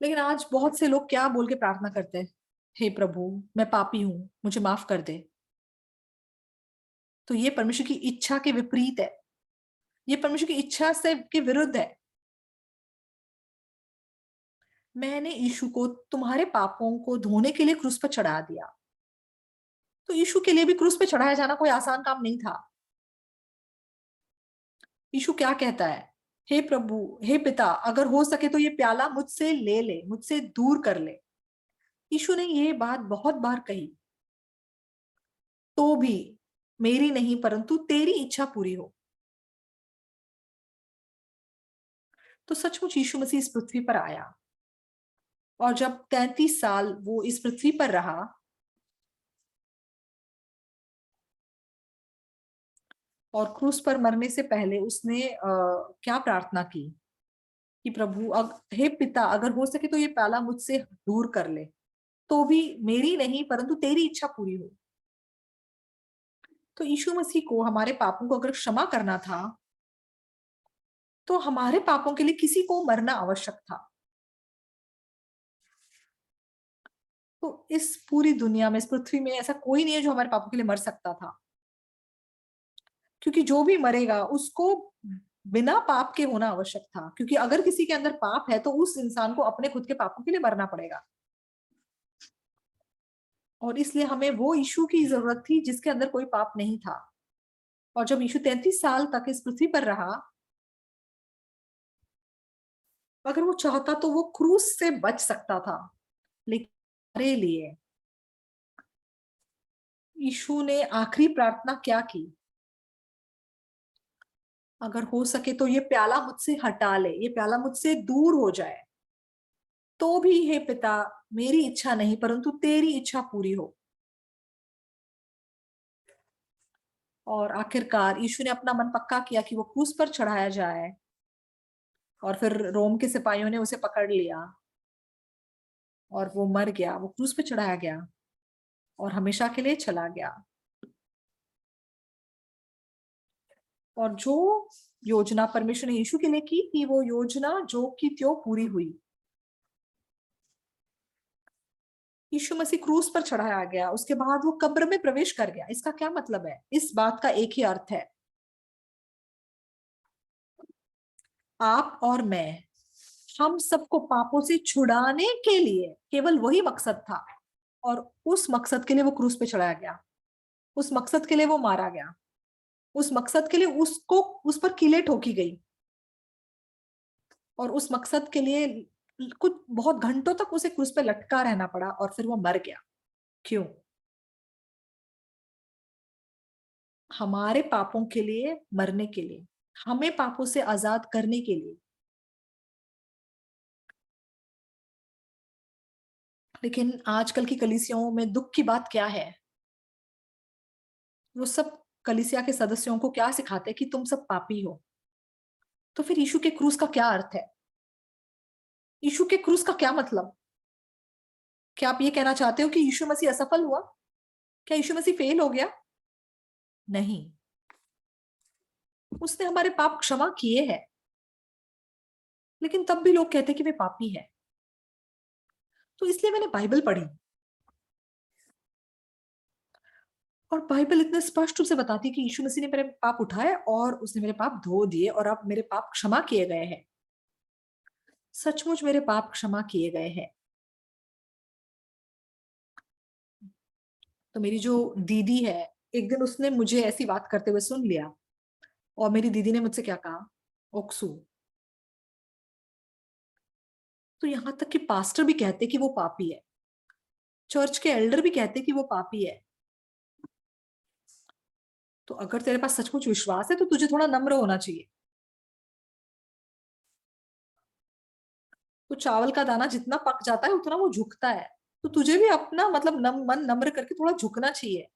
लेकिन आज बहुत से लोग क्या बोल के प्रार्थना करते हैं, हे प्रभु मैं पापी हूं, मुझे माफ कर दे। तो ये परमेश्वर की इच्छा के विपरीत है, ये परमेश्वर की इच्छा से के विरुद्ध है। मैंने यीशु को तुम्हारे पापों को धोने के लिए क्रूस पर चढ़ा दिया। तो यीशु के लिए भी क्रूस पे चढ़ाया जाना कोई आसान काम नहीं था। यीशु क्या कहता है, हे प्रभु, हे पिता, अगर हो सके तो ये प्याला मुझसे ले ले, मुझसे दूर कर ले। यीशु ने ये बात बहुत बार कही, तो भी मेरी नहीं परंतु तेरी इच्छा पूरी हो। तो सचमुच यीशु मसीह इस पृथ्वी पर आया और जब 33 साल वो इस पृथ्वी पर रहा और क्रूस पर मरने से पहले उसने क्या प्रार्थना की कि प्रभु हे पिता, अगर हो सके तो ये प्याला मुझसे दूर कर ले, तो भी मेरी नहीं परंतु तेरी इच्छा पूरी हो। तो यीशु मसीह को हमारे पापों को अगर क्षमा करना था तो हमारे पापों के लिए किसी को मरना आवश्यक था। तो इस पूरी दुनिया में, इस पृथ्वी में ऐसा कोई नहीं है जो हमारे पापों के लिए मर सकता था, क्योंकि जो भी मरेगा उसको बिना पाप के होना आवश्यक था। क्योंकि अगर किसी के अंदर पाप है तो उस इंसान को अपने खुद के पापों के लिए मरना पड़ेगा और इसलिए हमें वो यीशु की जरूरत थी जिसके अंदर कोई पाप नहीं था। और जब यीशु 33 साल तक इस पृथ्वी पर रहा, अगर वो चाहता तो वो क्रूस से बच सकता था, लेकिन हमारे लिए यीशु ने आखिरी प्रार्थना क्या की, अगर हो सके तो ये प्याला मुझसे हटा ले, ये प्याला मुझसे दूर हो जाए, तो भी हे पिता मेरी इच्छा नहीं परंतु तेरी इच्छा पूरी हो। और आखिरकार यीशु ने अपना मन पक्का किया कि वो क्रूस पर चढ़ाया जाए और फिर रोम के सिपाहियों ने उसे पकड़ लिया और वो मर गया, वो क्रूस पे चढ़ाया गया और हमेशा के लिए चला गया। और जो योजना परमेश्वर ने यीशु के लिए की थी, वो योजना जो की त्यों पूरी हुई। यीशु मसीह क्रूस पर चढ़ाया गया, उसके बाद वो कब्र में प्रवेश कर गया। इसका क्या मतलब है? इस बात का एक ही अर्थ है, आप और मैं, हम सबको पापों से छुड़ाने के लिए केवल वही मकसद था और उस मकसद के लिए वो क्रूस पे चढ़ाया गया, उस मकसद के लिए वो मारा गया, उस मकसद के लिए उसको उस पर कीलें ठोकी गई और उस मकसद के लिए कुछ बहुत घंटों तक उसे क्रूस पे लटका रहना पड़ा और फिर वो मर गया। क्यों? हमारे पापों के लिए मरने के लिए, हमें पापों से आजाद करने के लिए। लेकिन आजकल की कलीसियाओं में दुख की बात क्या है, वो सब कलीसिया के सदस्यों को क्या सिखाते हैं कि तुम सब पापी हो। तो फिर यीशु के क्रूस का क्या अर्थ है? यीशु के क्रूस का क्या मतलब? क्या आप ये कहना चाहते हो कि यीशु मसीह असफल हुआ? क्या यीशु मसीह फेल हो गया? नहीं, उसने हमारे पाप क्षमा किए हैं, लेकिन तब भी लोग कहते हैं कि वे पापी है। तो इसलिए मैंने बाइबल पढ़ी और बाइबल इतने स्पष्ट रूप से बताती है कि यीशु मसीह ने मेरे पाप उठाए और उसने मेरे पाप धो दिए और अब मेरे पाप क्षमा किए गए हैं। सचमुच मेरे पाप क्षमा किए गए हैं। तो मेरी जो दीदी है, एक दिन उसने मुझे ऐसी बात करते हुए सुन लिया और मेरी दीदी ने मुझसे क्या कहा, ओक्सू, तो यहां तक कि पास्टर भी कहते कि वो पापी है, चर्च के एल्डर भी कहते कि वो पापी है। तो अगर तेरे पास सचमुच विश्वास है तो तुझे थोड़ा नम्र होना चाहिए। तो चावल का दाना जितना पक जाता है उतना वो झुकता है, तो तुझे भी अपना मतलब मन नम्र करके थोड़ा झुकना चाहिए।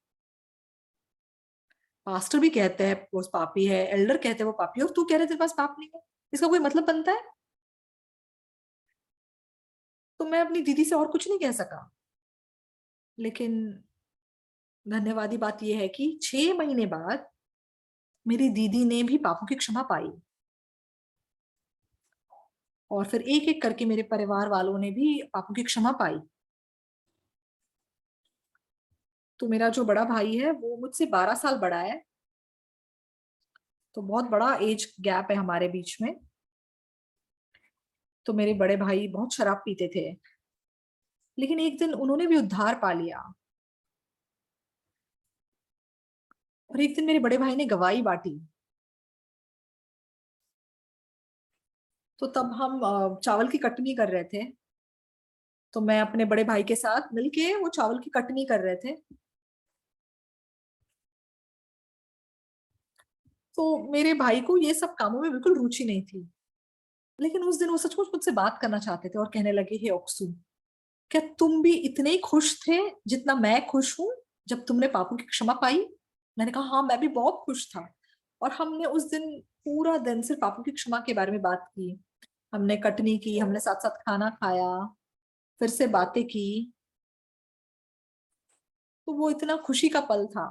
पास्टर भी कहते हैं वो पापी है, एल्डर कहते हैं वो पापी है, और तू कह रहे तेरे पास पाप नहीं है। इसका कोई मतलब बनता है? तो मैं अपनी दीदी से और कुछ नहीं कह सका। लेकिन धन्यवादी बात यह है कि 6 महीने बाद मेरी दीदी ने भी पापों की क्षमा पाई, और फिर एक एक करके मेरे परिवार वालों ने भी पापों की क्षमा पाई। तो मेरा जो बड़ा भाई है वो मुझसे 12 साल बड़ा है, तो बहुत बड़ा एज गैप है हमारे बीच में। तो मेरे बड़े भाई बहुत शराब पीते थे, लेकिन एक दिन उन्होंने भी उद्धार पा लिया। और एक दिन मेरे बड़े भाई ने गवाही बांटी। तो तब हम चावल की कटनी कर रहे थे। तो मैं अपने बड़े भाई के साथ मिलके वो चावल की कटनी कर रहे थे। तो मेरे भाई को ये सब कामों में बिल्कुल रुचि नहीं थी। लेकिन उस दिन वो सचमुच मुझसे बात करना चाहते थे और कहने लगे, हे ओक्सू, क्या तुम भी इतने ही खुश थे जितना मैं खुश हूं जब तुमने पापों की क्षमा पाई? मैंने कहा, हाँ, मैं भी बहुत खुश था। और हमने उस दिन पूरा दिन सिर्फ पापों की क्षमा के बारे में बात की। हमने कटनी की, हमने साथ साथ खाना खाया, फिर से बातें की। तो वो इतना खुशी का पल था।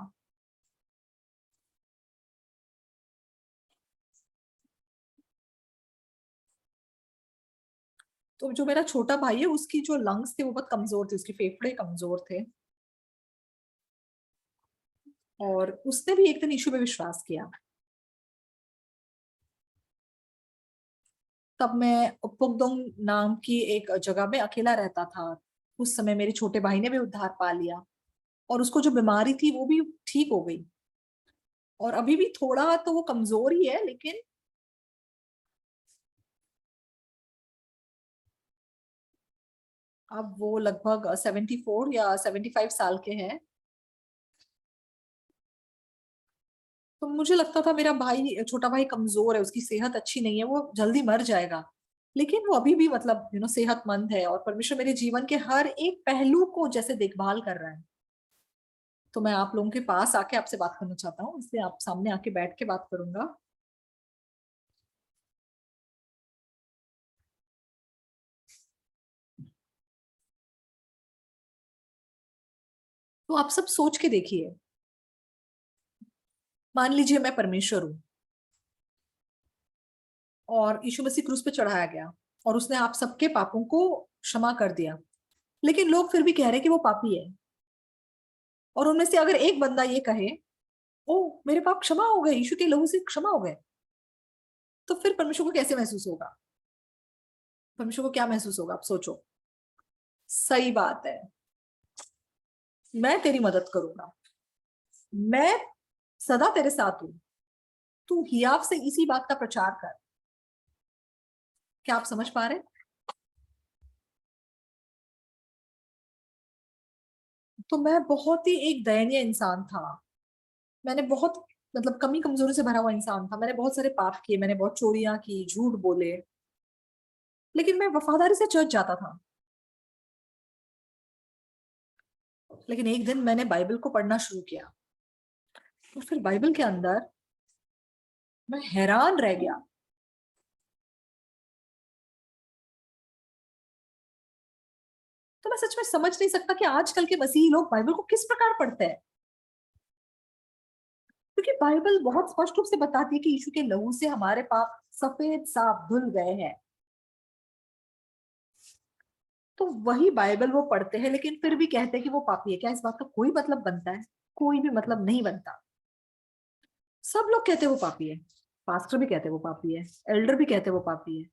तो जो मेरा छोटा भाई है उसकी जो लंग्स थे वो बहुत कमजोर थे, उसके फेफड़े कमजोर थे। और उसने भी एक दिन यीशु पे विश्वास किया। तब मैं उपगदोंग नाम की एक जगह में अकेला रहता था। उस समय मेरे छोटे भाई ने भी उद्धार पा लिया, और उसको जो बीमारी थी वो भी ठीक हो गई। और अभी भी थोड़ा तो वो कमजोर ही है, लेकिन अब वो लगभग 74 या 75 साल के हैं। तो मुझे लगता था मेरा भाई, छोटा भाई, कमजोर है, उसकी सेहत अच्छी नहीं है, वो जल्दी मर जाएगा। लेकिन वो अभी भी मतलब सेहतमंद है, और परमेश्वर मेरे जीवन के हर एक पहलू को जैसे देखभाल कर रहा है। तो मैं आप लोगों के पास आके आपसे बात करना चाहता हूँ, इसलिए आप सामने आके बैठ के बात करूंगा। तो आप सब सोच के देखिए। मान लीजिए मैं परमेश्वर हूँ, और यीशु मसीह क्रूस पे चढ़ाया गया, और उसने आप सबके पापों को क्षमा कर दिया। लेकिन लोग फिर भी कह रहे हैं कि वो पापी है। और उनमें से अगर एक बंदा ये कहे, ओ, मेरे पाप क्षमा हो गए, यीशु के लहू से क्षमा हो गए, तो फिर परमेश्वर को कैसे महसूस होगा? परमेश्वर को क्या महसूस होगा, आप सोचो। सही बात है। मैं तेरी मदद करूंगा। मैं सदा तेरे साथ हूं। तू हियाव से इसी बात का प्रचार कर। क्या आप समझ पा रहे हैं? तो मैं बहुत ही एक दयनीय इंसान था। मैंने बहुत मतलब कमी कमजोरी से भरा हुआ इंसान था। मैंने बहुत सारे पाप किए, मैंने बहुत चोरियां की, झूठ बोले। लेकिन मैं वफादारी से चर्च जाता था। लेकिन एक दिन मैंने बाइबल को पढ़ना शुरू किया, और फिर बाइबल के अंदर मैं हैरान रह गया। तो मैं सच में समझ नहीं सकता कि आजकल के मसीही लोग बाइबल को किस प्रकार पढ़ते हैं। क्योंकि बाइबल बहुत स्पष्ट रूप से बताती है कि यीशु के लहू से हमारे पाप सफेद साफ धुल गए हैं। तो वही बाइबल वो पढ़ते हैं, लेकिन फिर भी कहते हैं कि वो पापी है। क्या इस बात का कोई मतलब बनता है? कोई भी मतलब नहीं बनता। सब लोग कहते हैं वो पापी है। पास्टर भी कहते हैं वो पापी है, एल्डर भी कहते हैं वो पापी है।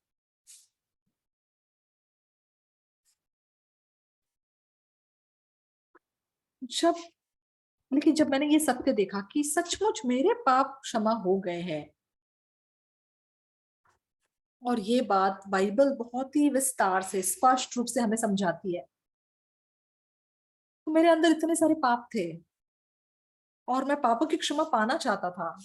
जब लेकिन जब मैंने ये सत्य देखा कि सचमुच मेरे पाप क्षमा हो गए हैं, और ये बात बाइबल बहुत ही विस्तार से स्पष्ट रूप से हमें समझाती है। तो मेरे अंदर इतने सारे पाप थे, और मैं पापों की क्षमा पाना चाहता था।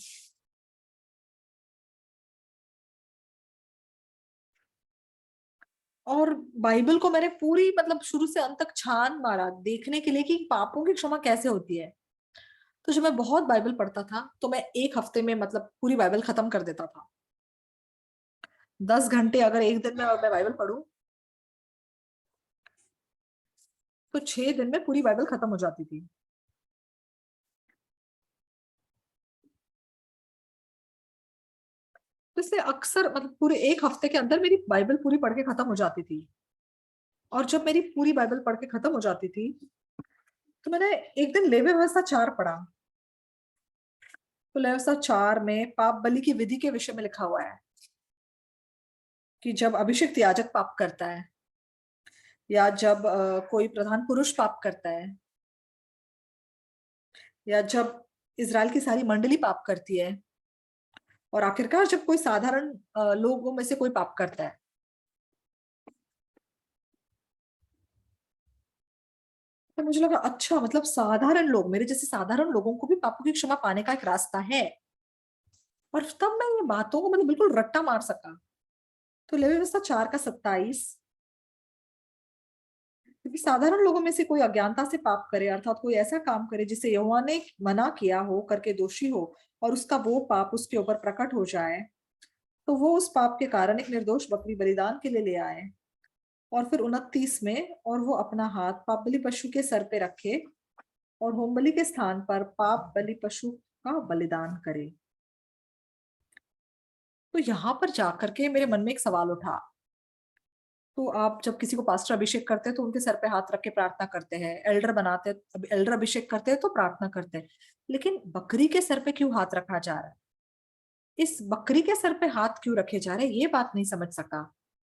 और बाइबल को मैंने पूरी मतलब शुरू से अंत तक छान मारा देखने के लिए कि पापों की क्षमा कैसे होती है। तो जब मैं बहुत बाइबल पढ़ता था तो मैं एक हफ्ते में मतलब पूरी बाइबल खत्म कर देता था। 10 घंटे अगर एक दिन में मैं बाइबल पढूं तो 6 दिन में पूरी बाइबल खत्म हो जाती थी। तो इसलिए अक्सर मतलब पूरे एक हफ्ते के अंदर मेरी बाइबल पूरी पढ़ के खत्म हो जाती थी। और जब मेरी पूरी बाइबल पढ़ के खत्म हो जाती थी तो मैंने एक दिन लेवी व्यवस्था 4 पढ़ा। तो लेवी व्यवस्था 4 में पाप बलि की विधि के विषय में लिखा हुआ है कि जब अभिषिक्त याजक पाप करता है या जब कोई प्रधान पुरुष पाप करता है या जब इज़राइल की सारी मंडली पाप करती है और आखिरकार जब कोई साधारण लोगों में से कोई पाप करता है। तो मुझे लगा अच्छा मतलब साधारण लोग मेरे जैसे साधारण लोगों को भी पापों की क्षमा पाने का एक रास्ता है। और तब मैं ये बातों को मतलब बिल्कुल रट्टा मार सका। तो लेवी व्यवस्था 4 का 27, क्योंकि साधारण लोगों में से कोई अज्ञानता से पाप करे अर्थात कोई ऐसा काम करे जिसे यहोवा ने मना किया हो करके दोषी हो और उसका वो पाप उसके ऊपर प्रकट हो जाए, तो वो उस पाप के कारण एक निर्दोष बकरी बलिदान के लिए ले आए। और फिर 29 में और वो अपना हाथ पाप बलि पशु के सर पे रखे और होम बलि के स्थान पर पाप बलि पशु का बलिदान करे। तो यहाँ पर जाकर के मेरे मन में एक सवाल उठा। तो आप जब किसी को पास्टर अभिषेक करते हैं तो उनके सर पे हाथ रख के प्रार्थना करते हैं, एल्डर बनाते हैं, एल्डर अभिषेक करते हैं तो प्रार्थना करते हैं। लेकिन बकरी के सर पे क्यों हाथ रखा जा रहा है? इस बकरी के सर पे हाथ क्यों रखे जा रहे हैं ये बात नहीं समझ सका।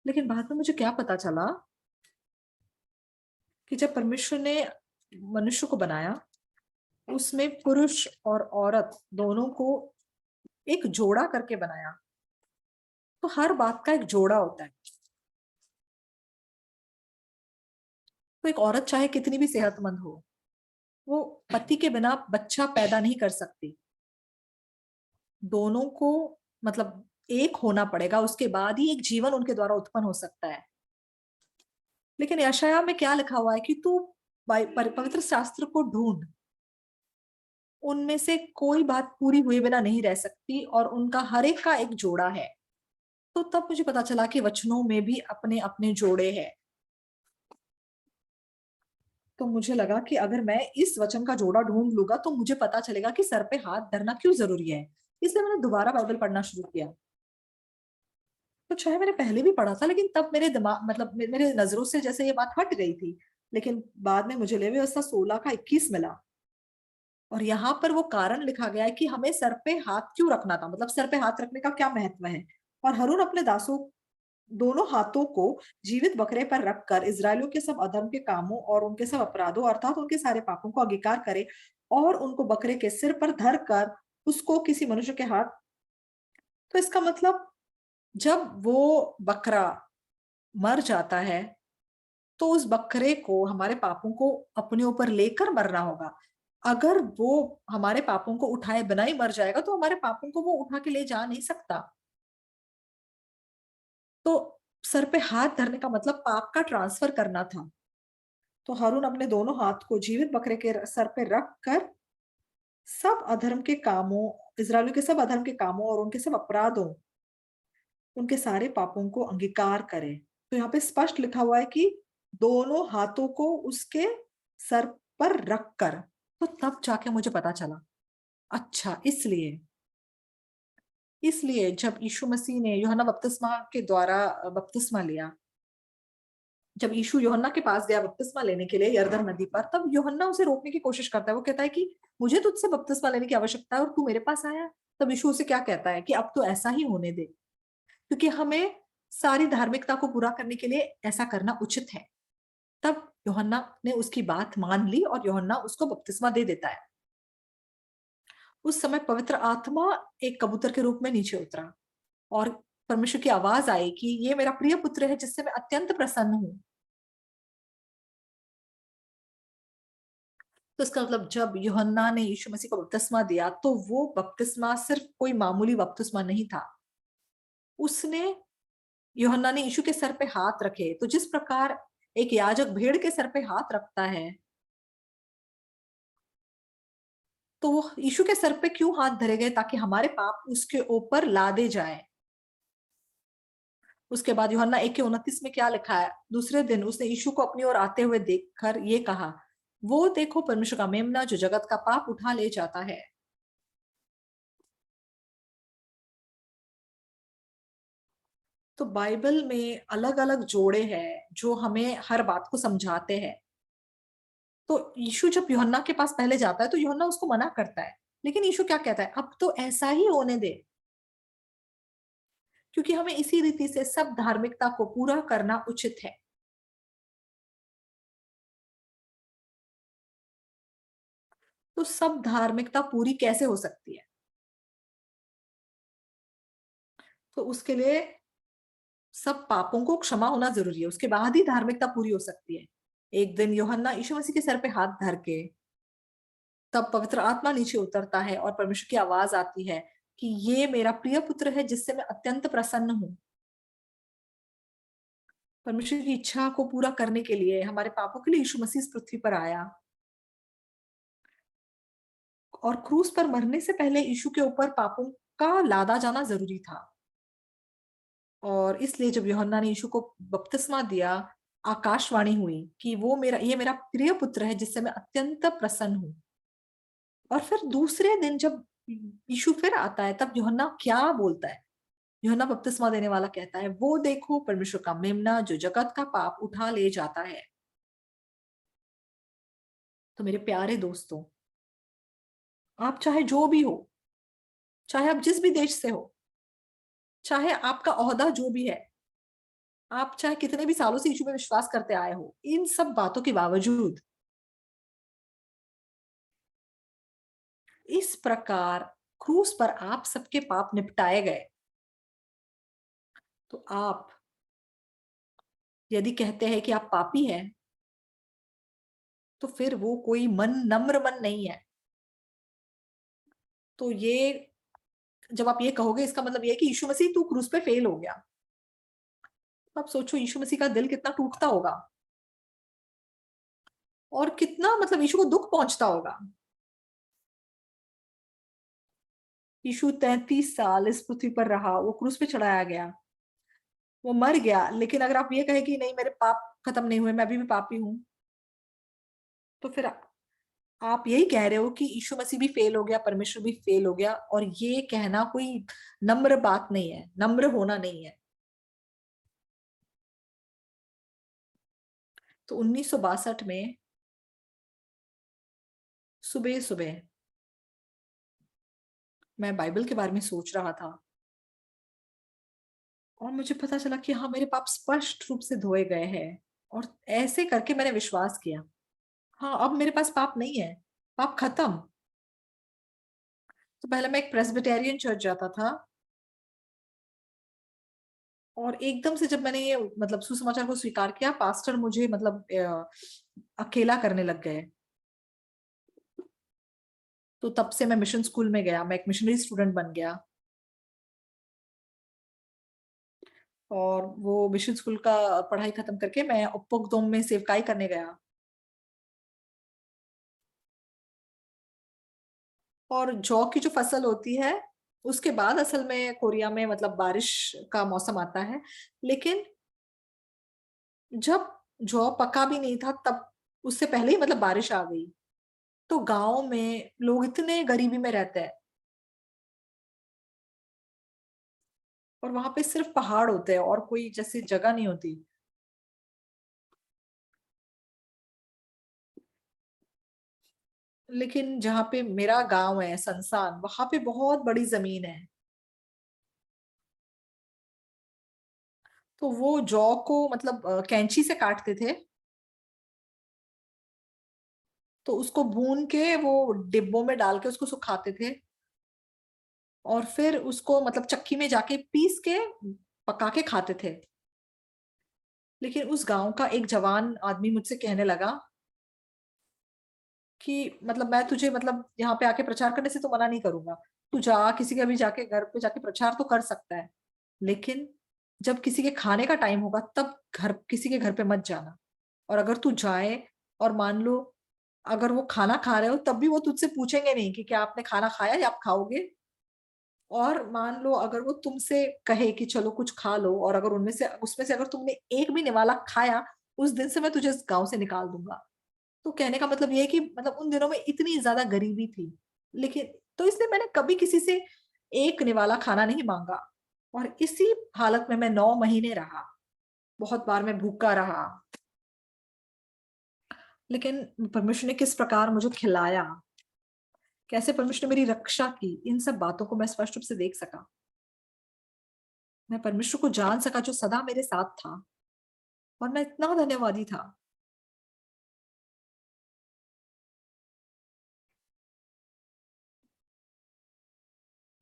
लेकिन बाद में मुझे क्या पता चला कि जब परमेश्वर ने मनुष्य को बनाया उसमें पुरुष और औरत दोनों को एक जोड़ा करके बनाया। तो हर बात का एक जोड़ा होता है। तो एक औरत चाहे कितनी भी सेहतमंद हो वो पति के बिना बच्चा पैदा नहीं कर सकती। दोनों को मतलब एक होना पड़ेगा उसके बाद ही एक जीवन उनके द्वारा उत्पन्न हो सकता है। लेकिन यशायाह में क्या लिखा हुआ है कि तू पवित्र शास्त्र को ढूंढ, उनमें से कोई बात पूरी हुए बिना नहीं रह सकती और उनका हर एक का एक जोड़ा है। तो तब मुझे पता चला कि वचनों में भी अपने अपने जोड़े हैं। तो मुझे लगा कि अगर मैं इस वचन का जोड़ा ढूंढ लूंगा तो मुझे पता चलेगा कि सर पे हाथ धरना क्यों जरूरी है। इसलिए मैंने दोबारा बाइबल पढ़ना शुरू किया। तो चाहे मैंने पहले भी पढ़ा था लेकिन तब मेरे दिमाग मतलब मेरे नजरों से जैसे ये बात हट गई थी। लेकिन बाद में मुझे लेवी व्यवस्था 16 का 21 मिला और यहाँ पर वो कारण लिखा गया है कि हमें सर पे हाथ क्यों रखना था, मतलब सर पे हाथ रखने का क्या महत्व है। और हारून अपने दासों दोनों हाथों को जीवित बकरे पर रखकर इजरायलियों के सब अधर्म के कामों और उनके सब अपराधों अर्थात उनके सारे पापों को अंगीकार करे और उनको बकरे के सिर पर धर कर उसको किसी मनुष्य के हाथ। तो इसका मतलब जब वो बकरा मर जाता है तो उस बकरे को हमारे पापों को अपने ऊपर लेकर मरना होगा। अगर वो हमारे पापों को उठाए बिना ही मर जाएगा तो हमारे पापों को वो उठा के ले जा नहीं सकता। तो सर पे हाथ धरने का मतलब पाप का ट्रांसफर करना था। तो हारून अपने दोनों हाथ को जीवित बकरे के सर पे रख कर सब अधर्म के कामों इजरायलियों के सब अधर्म के कामों और उनके सब अपराधों उनके सारे पापों को अंगीकार करे। तो यहाँ पे स्पष्ट लिखा हुआ है कि दोनों हाथों को उसके सर पर रखकर। तो तब जाके मुझे पता चला अच्छा इसलिए इसलिए जब यीशु मसीह ने यूहन्ना बपतिस्मा के द्वारा बपतिस्मा लिया, जब यीशु यूहन्ना के पास गया बपतिस्मा लेने के लिए यरदन नदी पर, तब यूहन्ना उसे रोकने की कोशिश करता है। वो कहता है कि मुझे तुझसे बपतिस्मा लेने की आवश्यकता है और तू मेरे पास आया। तब यीशु उसे क्या कहता है कि अब तो ऐसा ही होने दे, क्योंकि हमें सारी धार्मिकता को पूरा करने के लिए ऐसा करना उचित है। तब यूहन्ना ने उसकी बात मान ली और यूहन्ना उसको बपतिस्मा दे देता है। उस समय पवित्र आत्मा एक कबूतर के रूप में नीचे उतरा और परमेश्वर की आवाज आई कि ये मेरा प्रिय पुत्र है जिससे मैं अत्यंत प्रसन्न हूं। तो इसका मतलब जब यूहन्ना ने यीशु मसीह को बपतिस्मा दिया तो वो बपतिस्मा सिर्फ कोई मामूली बपतिस्मा नहीं था। उसने यूहन्ना ने यीशु के सर पे हाथ रखे। तो जिस प्रकार एक याजक भेड़ के सर पे हाथ रखता है तो वो यीशु के सर पे क्यों हाथ धरे गए? ताकि हमारे पाप उसके ऊपर लादे जाए। उसके बाद यूहन्ना 1:29 में क्या लिखा है? दूसरे दिन उसने यीशु को अपनी ओर आते हुए देखकर ये कहा, वो देखो परमेश्वर का मेमना जो जगत का पाप उठा ले जाता है। तो बाइबल में अलग अलग जोड़े हैं जो हमें हर बात को समझाते हैं। तो यीशु जब यूहन्ना के पास पहले जाता है तो यूहन्ना उसको मना करता है, लेकिन यीशु क्या कहता है? अब तो ऐसा ही होने दे, क्योंकि हमें इसी रीति से सब धार्मिकता को पूरा करना उचित है। तो सब धार्मिकता पूरी कैसे हो सकती है? तो उसके लिए सब पापों को क्षमा होना जरूरी है, उसके बाद ही धार्मिकता पूरी हो सकती है। एक दिन यूहन्ना यीशु मसीह के सर पे हाथ धर के, तब पवित्र आत्मा नीचे उतरता है और परमेश्वर की आवाज आती है कि ये मेरा प्रिय पुत्र है जिससे मैं अत्यंत प्रसन्न हूं। परमेश्वर की इच्छा को पूरा करने के लिए, हमारे पापों के लिए यीशु मसीह इस पृथ्वी पर आया, और क्रूस पर मरने से पहले यीशु के ऊपर पापों का लादा जाना जरूरी था। और इसलिए जब यूहन्ना ने यीशु को बपतिस्मा दिया, आकाशवाणी हुई कि ये मेरा प्रिय पुत्र है जिससे मैं अत्यंत प्रसन्न हूं। और फिर दूसरे दिन जब यीशु फिर आता है, तब यूहन्ना क्या बोलता है? यूहन्ना बपतिस्मा देने वाला कहता है, वो देखो परमेश्वर का मेमना जो जगत का पाप उठा ले जाता है। तो मेरे प्यारे दोस्तों, आप चाहे जो भी हो, चाहे आप जिस भी देश से हो, चाहे आपका ओहदा जो भी है, आप चाहे कितने भी सालों से यीशु में विश्वास करते आए हो, इन सब बातों के बावजूद इस प्रकार क्रूस पर आप सबके पाप निपटाए गए। तो आप यदि कहते हैं कि आप पापी हैं, तो फिर वो कोई नम्र मन नहीं है। तो ये, जब आप ये कहोगे, इसका मतलब ये है कि यीशु मसीह तू क्रूस पे फेल हो गया। तो आप सोचो यीशु मसीह का दिल कितना टूटता होगा, और कितना मतलब यीशु को दुख पहुंचता होगा। यीशु 33 साल इस पृथ्वी पर रहा, वो क्रूस पे चढ़ाया गया, वो मर गया, लेकिन अगर आप ये कहे कि नहीं मेरे पाप खत्म नहीं हुए, मैं अभी भी पापी हूं, तो फिर आप यही कह रहे हो कि यीशु मसीह भी फेल हो गया, परमेश्वर भी फेल हो गया, और ये कहना कोई नम्र बात नहीं है, नम्र होना नहीं है। तो 1962 में सुबह सुबह मैं बाइबल के बारे में सोच रहा था, और मुझे पता चला कि हाँ, मेरे पाप स्पष्ट रूप से धोए गए हैं। और ऐसे करके मैंने विश्वास किया, हाँ अब मेरे पास पाप नहीं है, पाप खत्म। तो पहले मैं एक प्रेस्बिटेरियन चर्च जाता था, और एकदम से जब मैंने ये मतलब सुसमाचार को स्वीकार किया, पास्टर मुझे मतलब अकेला करने लग गए। तो तब से मैं मिशन स्कूल में गया, मैं एक मिशनरी स्टूडेंट बन गया, और वो मिशन स्कूल का पढ़ाई खत्म करके मैं उप्पोगदोम में सेवकाई करने गया। और जौ की जो फसल होती है, उसके बाद असल में कोरिया में मतलब बारिश का मौसम आता है। लेकिन जब जौ पका भी नहीं था, तब उससे पहले ही मतलब बारिश आ गई। तो गांव में लोग इतने गरीबी में रहते हैं, और वहां पे सिर्फ पहाड़ होते हैं और कोई जैसी जगह नहीं होती। लेकिन जहाँ पे मेरा गांव है संसान, वहां पे बहुत बड़ी जमीन है। तो वो जौ को मतलब कैंची से काटते थे, तो उसको भून के वो डिब्बों में डाल के उसको सुखाते थे, और फिर उसको मतलब चक्की में जाके पीस के पका के खाते थे। लेकिन उस गांव का एक जवान आदमी मुझसे कहने लगा कि मतलब मैं तुझे मतलब यहाँ पे आके प्रचार करने से तो मना नहीं करूंगा, तू जा किसी के भी जाके घर पे जाके प्रचार तो कर सकता है, लेकिन जब किसी के खाने का टाइम होगा तब घर किसी के घर पे मत जाना। और अगर तू जाए और मान लो अगर वो खाना खा रहे हो तब भी वो तुझसे पूछेंगे नहीं कि क्या आपने खाना खाया या आप खाओगे। और मान लो अगर वो तुमसे कहे कि चलो कुछ खा लो, और अगर उनमें से उसमें से अगर तुमने एक भी निवाला खाया, उस दिन से मैं तुझे इस गांव से निकाल दूंगा। तो कहने का मतलब ये है कि मतलब उन दिनों में इतनी ज्यादा गरीबी थी, लेकिन तो इसलिए मैंने कभी किसी से एक निवाला खाना नहीं मांगा। और इसी हालत में मैं 9 महीने रहा। बहुत बार मैं भूखा रहा, लेकिन परमेश्वर ने किस प्रकार मुझे खिलाया, कैसे परमेश्वर ने मेरी रक्षा की, इन सब बातों को मैं स्पष्ट रूप से देख सका। मैं परमेश्वर को जान सका जो सदा मेरे साथ था, और मैं इतना धन्यवादी था।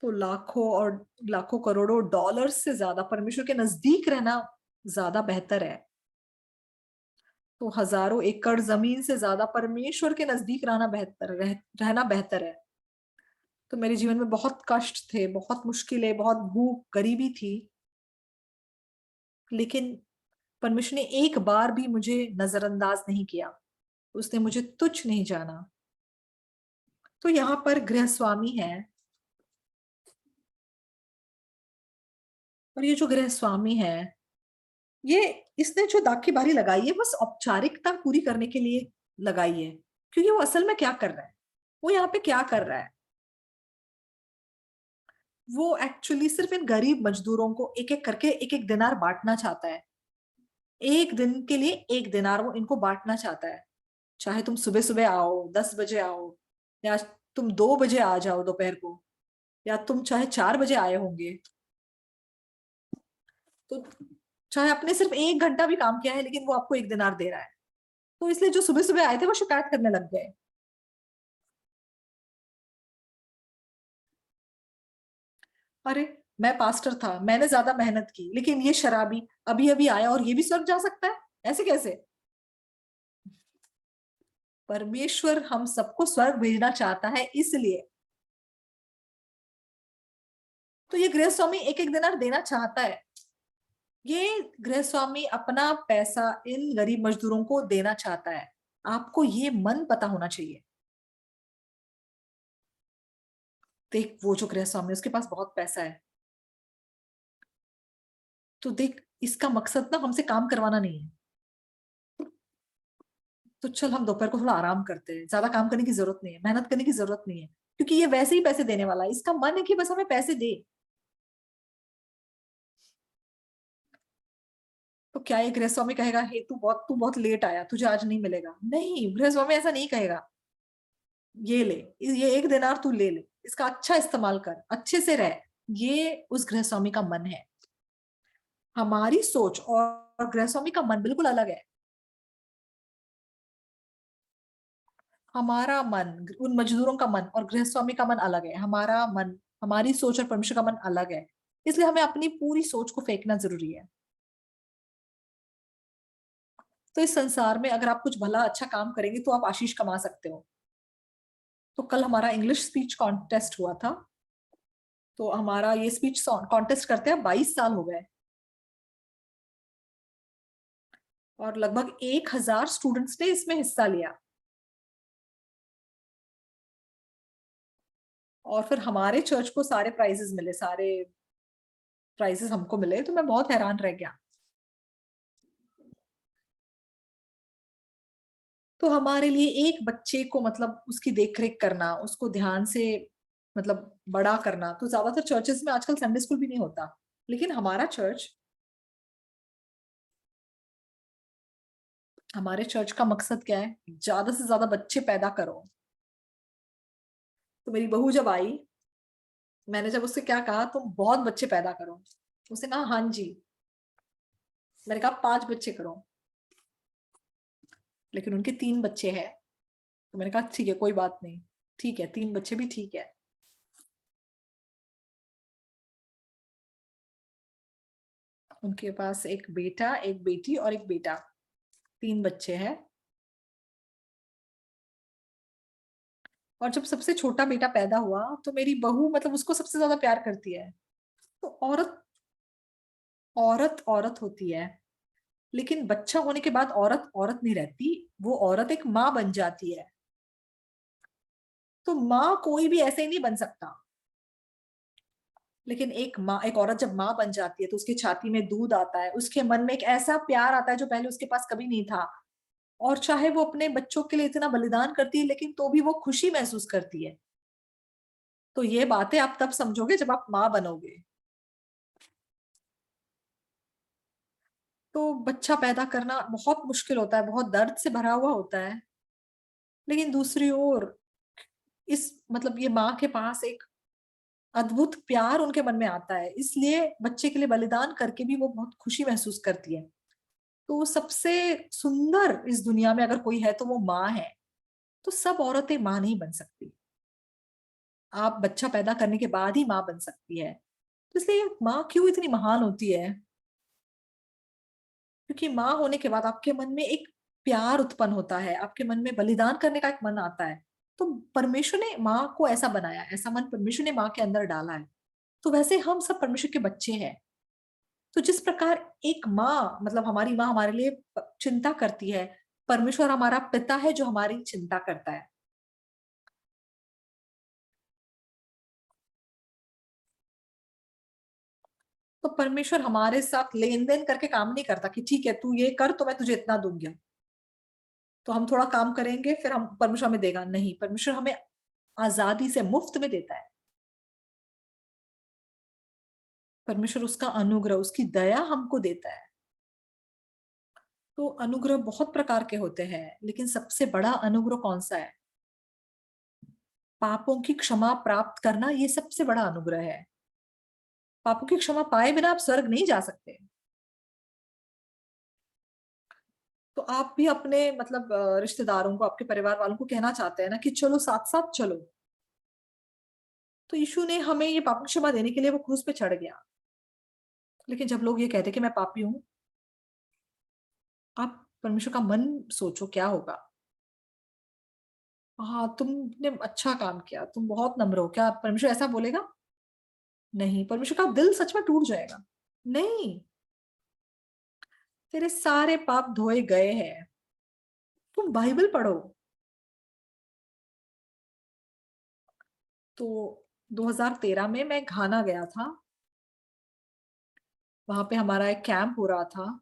तो लाखों और लाखों करोड़ों डॉलर से ज्यादा परमेश्वर के नजदीक रहना ज्यादा बेहतर है। तो हजारों एकड़ जमीन से ज्यादा परमेश्वर के नजदीक रहना बेहतर है। तो मेरे जीवन में बहुत कष्ट थे, बहुत मुश्किलें, बहुत भूख गरीबी थी, लेकिन परमेश्वर ने एक बार भी मुझे नजरअंदाज नहीं किया। उसने मुझे तुच्छ नहीं जाना। तो यहाँ पर गृह स्वामी है, और ये जो गृह स्वामी है, ये इसने जो दाग की बारी लगाई है बस औपचारिकता पूरी करने के लिए लगाई है। क्योंकि वो असल में क्या कर रहा है, वो यहाँ पे क्या कर रहा है, वो एक्चुअली सिर्फ इन गरीब मजदूरों को एक एक करके एक एक दिनार बांटना चाहता है। एक दिन के लिए एक दिनार वो इनको बांटना चाहता है। चाहे तुम सुबह सुबह आओ, 10 बजे आओ, या तुम 2 बजे आ जाओ दोपहर को, या तुम चाहे 4 बजे आए होंगे, तो चाहे आपने सिर्फ 1 घंटा भी काम किया है, लेकिन वो आपको एक दिनार दे रहा है। तो इसलिए जो सुबह सुबह आए थे वो शिकायत करने लग गए। अरे, मैं पास्टर था, मैंने ज्यादा मेहनत की, लेकिन ये शराबी अभी अभी आया और ये भी स्वर्ग जा सकता है, ऐसे कैसे। परमेश्वर हम सबको स्वर्ग भेजना चाहता है, इसलिए तो ये गृह स्वामी एक एक दिनार देना चाहता है। ये गृह स्वामी अपना पैसा इन गरीब मजदूरों को देना चाहता है। आपको ये मन पता होना चाहिए। देख, वो जो गृह स्वामी है, उसके पास बहुत पैसा है। तो देख, इसका मकसद ना हमसे काम करवाना नहीं है। तो चल हम दोपहर को थोड़ा आराम करते हैं, ज्यादा काम करने की जरूरत नहीं है, मेहनत करने की जरूरत नहीं है, क्योंकि ये वैसे ही पैसे देने वाला है। इसका मन है कि बस हमें पैसे दे। तो क्या ये गृहस्वामी कहेगा, हे तू बहुत लेट आया, तुझे आज नहीं मिलेगा? नहीं, गृहस्वामी ऐसा नहीं कहेगा। ये ले, ये एक दिनार तू ले ले, इसका अच्छा इस्तेमाल कर, अच्छे से रह। ये उस गृहस्वामी का मन है। हमारी सोच और गृहस्वामी का मन बिल्कुल अलग है। हमारा मन, उन मजदूरों का मन और गृहस्वामी का मन अलग है। हमारा मन, हमारी सोच और परमेश्वर का मन अलग है। इसलिए हमें अपनी पूरी सोच को फेंकना जरूरी है। तो इस संसार में अगर आप कुछ भला अच्छा काम करेंगे तो आप आशीष कमा सकते हो। तो कल हमारा इंग्लिश स्पीच कॉन्टेस्ट हुआ था। तो हमारा ये स्पीच कॉन्टेस्ट करते हैं 22 साल हो गए, और लगभग 1,000 स्टूडेंट्स ने इसमें हिस्सा लिया। और फिर हमारे चर्च को सारे प्राइजेस मिले, सारे प्राइजेस हमको मिले, तो मैं बहुत हैरान रह गया। तो हमारे लिए एक बच्चे को मतलब उसकी देखरेख करना, उसको ध्यान से मतलब बड़ा करना, तो ज्यादातर चर्चेस में आजकल संडे स्कूल भी नहीं होता, लेकिन हमारे चर्च का मकसद क्या है, ज्यादा से ज्यादा बच्चे पैदा करो। तो मेरी बहू जब आई, मैंने जब उससे क्या कहा, तुम बहुत बच्चे पैदा करो, उसने कहा हाँ जी। मैंने कहा 5 बच्चे करो, लेकिन उनके 3 बच्चे हैं। तो मैंने कहा ठीक है, कोई बात नहीं, ठीक है, 3 बच्चे भी ठीक है। उनके पास एक बेटा, एक बेटी और एक बेटा, 3 बच्चे हैं। और जब सबसे छोटा बेटा पैदा हुआ, तो मेरी बहू मतलब उसको सबसे ज्यादा प्यार करती है। तो औरत, औरत औरत होती है, लेकिन बच्चा होने के बाद औरत औरत नहीं रहती, वो औरत एक माँ बन जाती है। तो माँ कोई भी ऐसे ही नहीं बन सकता। लेकिन एक औरत जब माँ बन जाती है तो उसकी छाती में दूध आता है, उसके मन में एक ऐसा प्यार आता है जो पहले उसके पास कभी नहीं था। और चाहे वो अपने बच्चों के लिए इतना बलिदान करती है, लेकिन तो भी वो खुशी महसूस करती है। तो ये बातें आप तब समझोगे जब आप माँ बनोगे। तो बच्चा पैदा करना बहुत मुश्किल होता है, बहुत दर्द से भरा हुआ होता है। लेकिन दूसरी ओर इस मतलब ये माँ के पास एक अद्भुत प्यार उनके मन में आता है, इसलिए बच्चे के लिए बलिदान करके भी वो बहुत खुशी महसूस करती है। तो सबसे सुंदर इस दुनिया में अगर कोई है तो वो माँ है। तो सब औरतें माँ नहीं बन सकती। आप बच्चा पैदा करने के बाद ही माँ बन सकती है। तो इसलिए माँ क्यों इतनी महान होती है? क्योंकि माँ होने के बाद आपके मन में एक प्यार उत्पन्न होता है, आपके मन में बलिदान करने का एक मन आता है। तो परमेश्वर ने माँ को ऐसा बनाया, ऐसा मन परमेश्वर ने माँ के अंदर डाला है। तो वैसे हम सब परमेश्वर के बच्चे हैं। तो जिस प्रकार एक माँ मतलब हमारी माँ हमारे लिए चिंता करती है, परमेश्वर हमारा पिता है जो हमारी चिंता करता है। तो परमेश्वर हमारे साथ लेन देन करके काम नहीं करता कि ठीक है तू ये कर तो मैं तुझे इतना दूंगा, तो हम थोड़ा काम करेंगे फिर हम परमेश्वर हमें देगा। नहीं, परमेश्वर हमें आजादी से मुफ्त में देता है। परमेश्वर उसका अनुग्रह, उसकी दया हमको देता है। तो अनुग्रह बहुत प्रकार के होते हैं, लेकिन सबसे बड़ा अनुग्रह कौन सा है? पापों की क्षमा प्राप्त करना, ये सबसे बड़ा अनुग्रह है। पापों की क्षमा पाए बिना आप स्वर्ग नहीं जा सकते। तो आप भी अपने मतलब रिश्तेदारों को, आपके परिवार वालों को कहना चाहते हैं ना कि चलो साथ साथ चलो। तो यीशु ने हमें ये पाप क्षमा देने के लिए वो क्रूस पे चढ़ गया। लेकिन जब लोग ये कहते कि मैं पापी हूं, आप परमेश्वर का मन सोचो क्या होगा। हाँ तुमने अच्छा काम किया, तुम बहुत नम्र हो, क्या परमेश्वर ऐसा बोलेगा? नहीं, परमेश्वर का दिल सच में टूट जाएगा। नहीं, तेरे सारे पाप धोए गए हैं। तुम बाइबल पढ़ो। तो 2013 में मैं घाना गया था। वहां पे हमारा एक कैंप हो रहा था।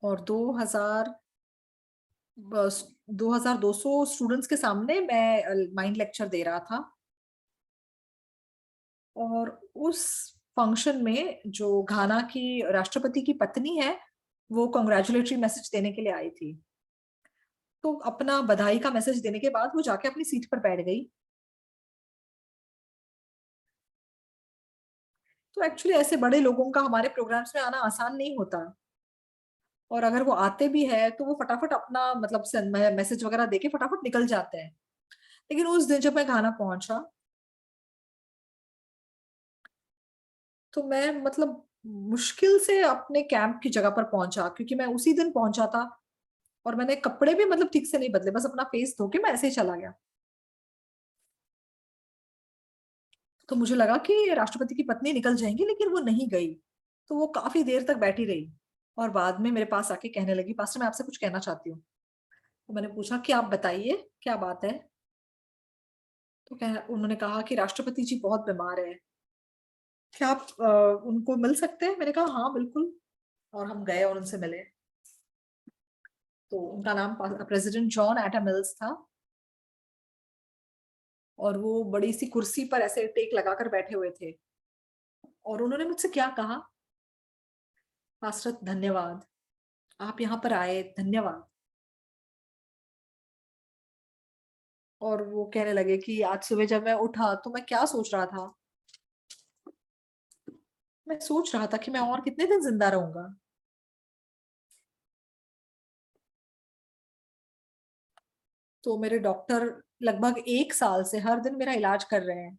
और 2200 स्टूडेंट्स के सामने मैं माइंड लेक्चर दे रहा था। और उस फंक्शन में जो घाना की राष्ट्रपति की पत्नी है, वो कॉन्ग्रेचुलेटरी मैसेज देने के लिए आई थी। तो अपना बधाई का मैसेज देने के बाद वो जाके अपनी सीट पर बैठ गई। तो एक्चुअली ऐसे बड़े लोगों का हमारे प्रोग्राम्स में आना आसान नहीं होता। और अगर वो आते भी है तो वो फटाफट अपना मतलब मैसेज वगैरह देके फटाफट निकल जाते हैं। लेकिन उस दिन जब मैं घाना पहुंचा तो मैं मतलब मुश्किल से अपने कैंप की जगह पर पहुंचा, क्योंकि मैं उसी दिन पहुंचा था। और मैंने कपड़े भी मतलब ठीक से नहीं बदले, बस अपना फेस धो के मैं ऐसे ही चला गया। तो मुझे लगा कि राष्ट्रपति की पत्नी निकल जाएंगी, लेकिन वो नहीं गई। तो वो काफी देर तक बैठी रही। और बाद में मेरे पास आके कहने लगी, पास्टर मैं आपसे कुछ कहना चाहती हूँ। तो मैंने पूछा कि आप बताइए क्या बात है। तो उन्होंने कहा कि राष्ट्रपति जी बहुत बीमार है, क्या आप उनको मिल सकते हैं? मैंने कहा हाँ बिल्कुल। और हम गए और उनसे मिले। तो उनका नाम प्रेसिडेंट जॉन एटा मिल्स था। और वो बड़ी सी कुर्सी पर ऐसे टेक लगाकर बैठे हुए थे। और उन्होंने मुझसे क्या कहा? पास्टर धन्यवाद, आप यहाँ पर आए, धन्यवाद। और वो कहने लगे कि आज सुबह जब मैं उठा तो मैं क्या सोच रहा था। मैं सोच रहा था कि मैं और कितने दिन जिंदा रहूंगा। तो मेरे डॉक्टर लगभग 1 साल से हर दिन मेरा इलाज कर रहे हैं।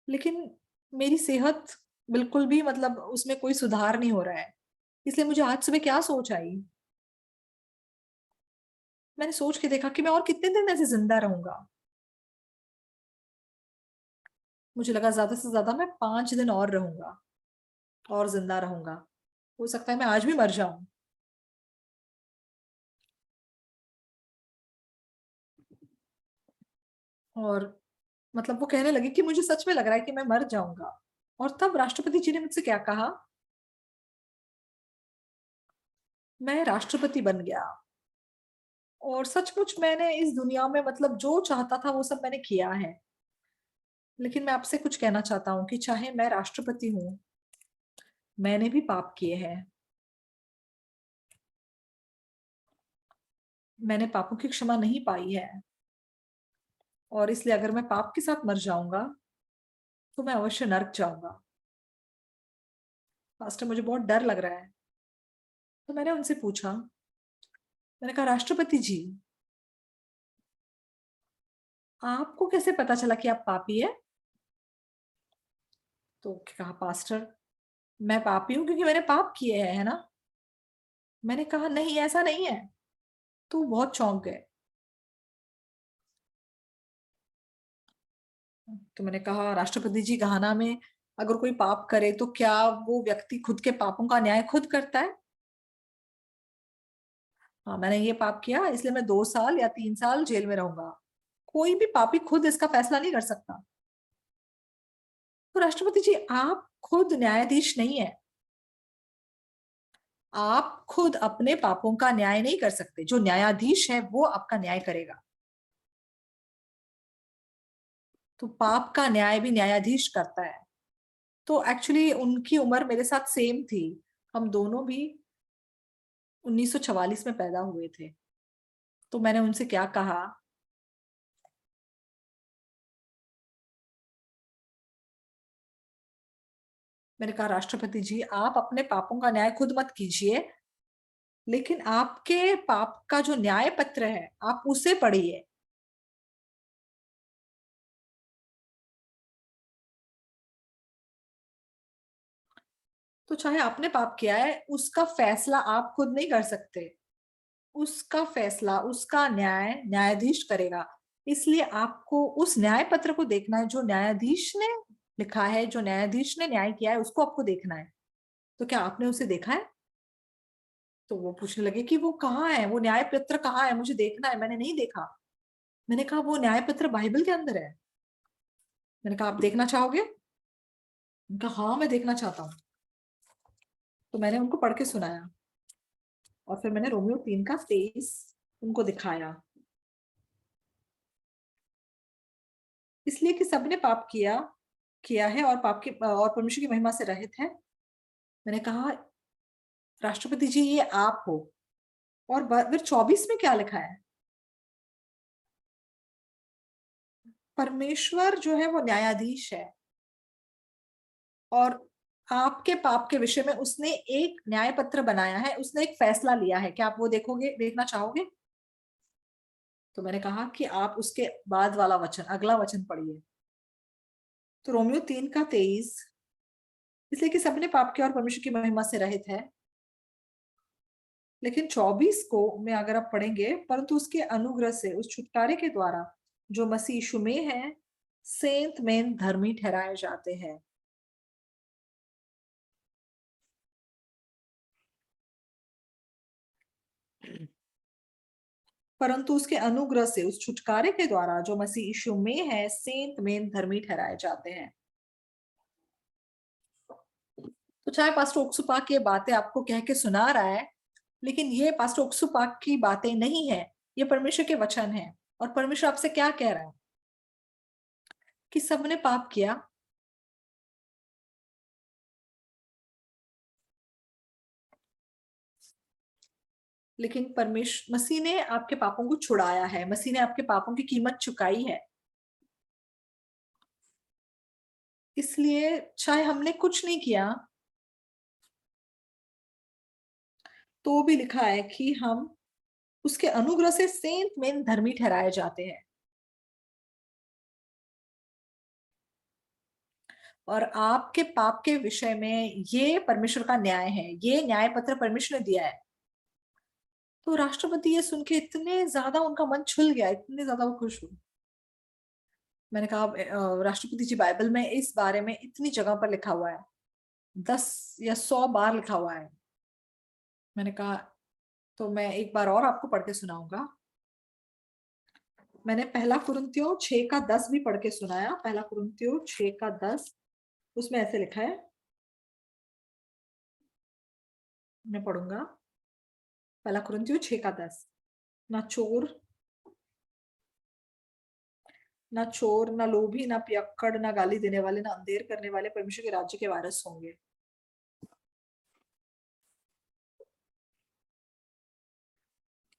लेकिन मेरी सेहत बिल्कुल भी मतलब उसमें कोई सुधार नहीं हो रहा है। इसलिए मुझे आज सुबह क्या सोच आई, मैंने सोच के देखा कि मैं और कितने दिन ऐसे जिंदा रहूंगा। मुझे लगा ज्यादा से ज्यादा मैं 5 दिन और रहूंगा, और जिंदा रहूंगा। हो सकता है मैं आज भी मर जाऊं। और मतलब वो कहने लगे कि मुझे सच में लग रहा है कि मैं मर जाऊंगा। और तब राष्ट्रपति जी ने मुझसे क्या कहा, मैं राष्ट्रपति बन गया और सचमुच मैंने इस दुनिया में मतलब जो चाहता था वो सब मैंने किया है। लेकिन मैं आपसे कुछ कहना चाहता हूँ कि चाहे मैं राष्ट्रपति हूँ, मैंने भी पाप किए हैं। मैंने पापों की क्षमा नहीं पाई है, और इसलिए अगर मैं पाप के साथ मर जाऊंगा तो मैं अवश्य नर्क जाऊंगा। पास्टर, मुझे बहुत डर लग रहा है। तो मैंने उनसे पूछा, मैंने कहा राष्ट्रपति जी, आपको कैसे पता चला कि आप पापी है? तो कहा, पास्टर, मैं पापी हूं क्योंकि मैंने पाप किए हैं, है ना? मैंने कहा नहीं, ऐसा नहीं है। तो वो बहुत चौंक गए। तो मैंने कहा, राष्ट्रपति जी, घाना में अगर कोई पाप करे तो क्या वो व्यक्ति खुद के पापों का न्याय खुद करता है? हाँ, मैंने ये पाप किया इसलिए मैं 2 साल या 3 साल जेल में रहूंगा। कोई भी पापी खुद इसका फैसला नहीं कर सकता। तो राष्ट्रपति जी, आप खुद न्यायाधीश नहीं है। आप खुद अपने पापों का न्याय नहीं कर सकते। जो न्यायाधीश है वो आपका न्याय करेगा। तो पाप का न्याय भी न्यायाधीश करता है। तो एक्चुअली उनकी उम्र मेरे साथ सेम थी। हम दोनों भी 1944 में पैदा हुए थे। तो मैंने उनसे क्या कहा, मैंने कहा राष्ट्रपति जी, आप अपने पापों का न्याय खुद मत कीजिए, लेकिन आपके पाप का जो न्याय पत्र है आप उसे पढ़िए। तो चाहे आपने पाप किया है, उसका फैसला आप खुद नहीं कर सकते। उसका फैसला, उसका न्याय न्यायाधीश करेगा। इसलिए आपको उस न्याय पत्र को देखना है जो न्यायाधीश ने लिखा है, जो न्यायाधीश ने न्याय किया है उसको आपको देखना है। तो क्या आपने उसे देखा है? तो वो पूछने लगे कि वो कहाँ है, वो न्याय पत्र कहाँ है, मुझे देखना है, मैंने नहीं देखा। मैंने कहा वो न्याय पत्र बाइबल के अंदर है। मैंने कहा आप देखना चाहोगे? उनका हाँ, मैं देखना चाहता हूँ। तो मैंने उनको पढ़ के सुनाया, और फिर मैंने रोमियो 3 का 23 उनको दिखाया। इसलिए कि सबने पाप किया किया है और पाप की और परमेश्वर की महिमा से रहित है। मैंने कहा राष्ट्रपति जी, ये आप हो। और फिर 24 में क्या लिखा है? परमेश्वर जो है वो न्यायाधीश है, और आपके पाप के विषय में उसने एक न्याय पत्र बनाया है, उसने एक फैसला लिया है। क्या आप वो देखना चाहोगे? तो मैंने कहा कि आप उसके बाद वाला वचन, अगला वचन पढ़िए। तो रोमियो 3 का 23, इसलिए कि सबने पाप किया और परमेश्वर की महिमा से रहित है। लेकिन 24 को में अगर आप पढ़ेंगे, परंतु उसके अनुग्रह से उस छुटकारे के द्वारा जो मसीह यीशु में है, सेंत मेन धर्मी ठहराए जाते हैं। परंतु उसके अनुग्रह से उस छुटकारे के द्वारा जो मसीह यीशु में है, सेंत मेन धर्मी ठहराए जाते हैं। तो चाहे पास्टर ओक्सुपाक ये बातें आपको कह के सुना रहा है, लेकिन ये पास्टर ओक्सुपाक की बातें नहीं है, ये परमेश्वर के वचन है। और परमेश्वर आपसे क्या कह रहा है कि सबने पाप किया, लेकिन परमेश्वर मसीह ने आपके पापों को छुड़ाया है, मसीह ने आपके पापों की कीमत चुकाई है। इसलिए चाहे हमने कुछ नहीं किया, तो भी लिखा है कि हम उसके अनुग्रह से सेंत मेन धर्मी ठहराए जाते हैं। और आपके पाप के विषय में ये परमेश्वर का न्याय है, ये न्याय पत्र परमेश्वर ने दिया है। तो राष्ट्रपति ये सुन के इतने ज्यादा उनका मन छुल गया, इतने ज्यादा वो खुश हुए। मैंने कहा राष्ट्रपति जी, बाइबल में इस बारे में इतनी जगह पर लिखा हुआ है, 10 या 100 बार लिखा हुआ है। मैंने कहा तो मैं एक बार और आपको पढ़ के सुनाऊंगा। मैंने पहला कुरिन्थियों 6:10 भी पढ़ के सुनाया। पहला कुरिन्थियों 6:10, उसमें ऐसे लिखा है, मैं पढ़ूंगा। पहला कुरिन्थियों 6:10, ना चोर, ना चोर, ना लोभी, ना पियक्कड़, ना गाली देने वाले, ना अंधेर करने वाले परमेश्वर के राज्य के वारिस होंगे।